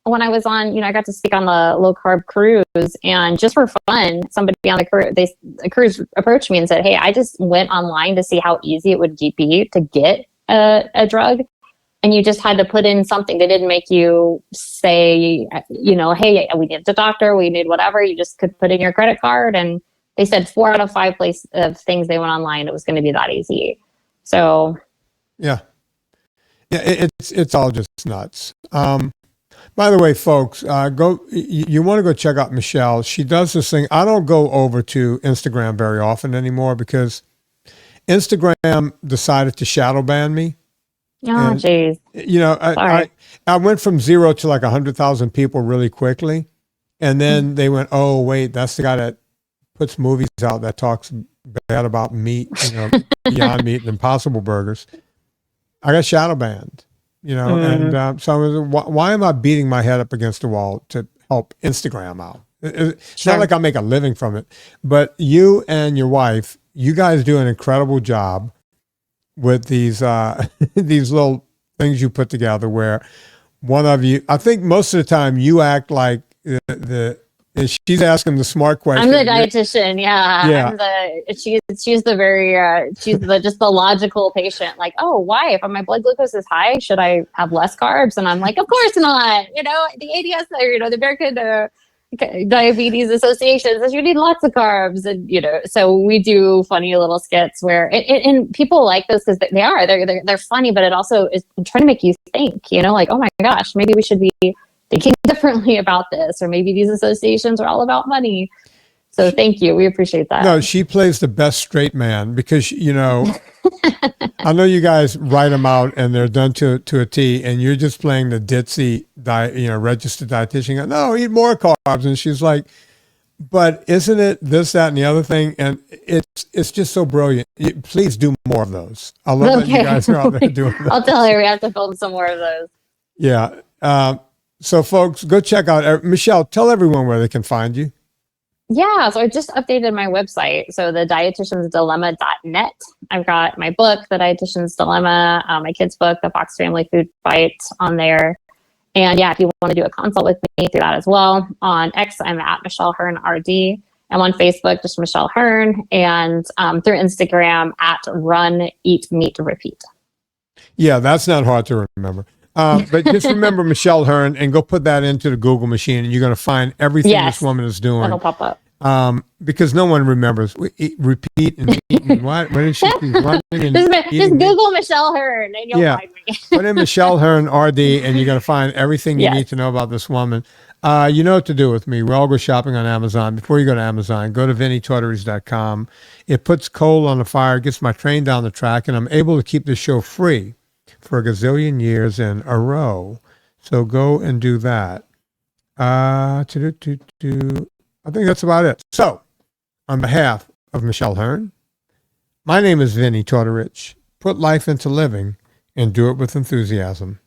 when I was on, I got to speak on the low carb cruise, and just for fun, somebody on the cruise approached me and said, "Hey, I just went online to see how easy it would be to get a drug, and you just had to put in something. They didn't make you say, hey, we need the doctor, we need whatever. You just could put in your credit card, and they said 4 out of 5 of things they went online, it was going to be that easy. So yeah, it's all just nuts. By the way, folks, you want to go check out Michelle. She does this thing. I don't go over to Instagram very often anymore because Instagram decided to shadow ban me. Oh, geez. I went from 0 to like 100,000 people really quickly. And then they went, oh, wait, that's the guy that puts movies out that talks bad about meat, Beyond Meat and Impossible Burgers. I got shadow banned, and so I was, why am I beating my head up against the wall to help Instagram out? It's not like I make a living from it, but you and your wife, you guys do an incredible job with these these little things you put together where one of you, I think most of the time you act like she's asking the smart question. I'm the dietitian. Yeah. She's the very, just the logical patient. Like, oh, why? If my blood glucose is high, should I have less carbs? And I'm like, of course not. The ADS, the American Diabetes Association says you need lots of carbs. And, so we do funny little skits where, and people like this because they're funny, but it also is trying to make you think, like, oh my gosh, maybe we should be thinking differently about this, or maybe these associations are all about money. So thank you. We appreciate that. No, she plays the best straight man because, I know you guys write them out and they're done to a T, and you're just playing the ditzy registered dietitian. No, eat more carbs. And she's like, but isn't it this, that, and the other thing? And it's just so brilliant. Please do more of those. I love that you guys are out there doing that. I'll tell her we have to film some more of those. Yeah. So folks, go check out Michelle. Tell everyone where they can find you. Yeah, so I just updated my website. So the dietitiansdilemma.net. I've got my book, The Dietitian's Dilemma, my kids' book, The Fox Family Food Fight, on there. And yeah, if you want to do a consult with me, do that as well. On X, I'm at Michelle Hurn RD. I'm on Facebook, just Michelle Hurn, and through Instagram at Run Eat Meat Repeat. Yeah, that's not hard to remember. But just remember Michelle Hurn and go put that into the Google machine, and you're going to find everything this woman is doing. That'll pop up. Because no one remembers. Repeat and eat. And what did she keep running? And just Google Michelle Hurn and you'll find me. Put in Michelle Hurn RD and you're going to find everything you need to know about this woman. You know what to do with me. We all go shopping on Amazon. Before you go to Amazon, go to VinnieTortorich.com. It puts coal on the fire, gets my train down the track, and I'm able to keep this show free for a gazillion years in a row. So go and do that. I think that's about it. So, on behalf of Michelle Hurn, my name is Vinnie Tortorich. Put life into living and do it with enthusiasm.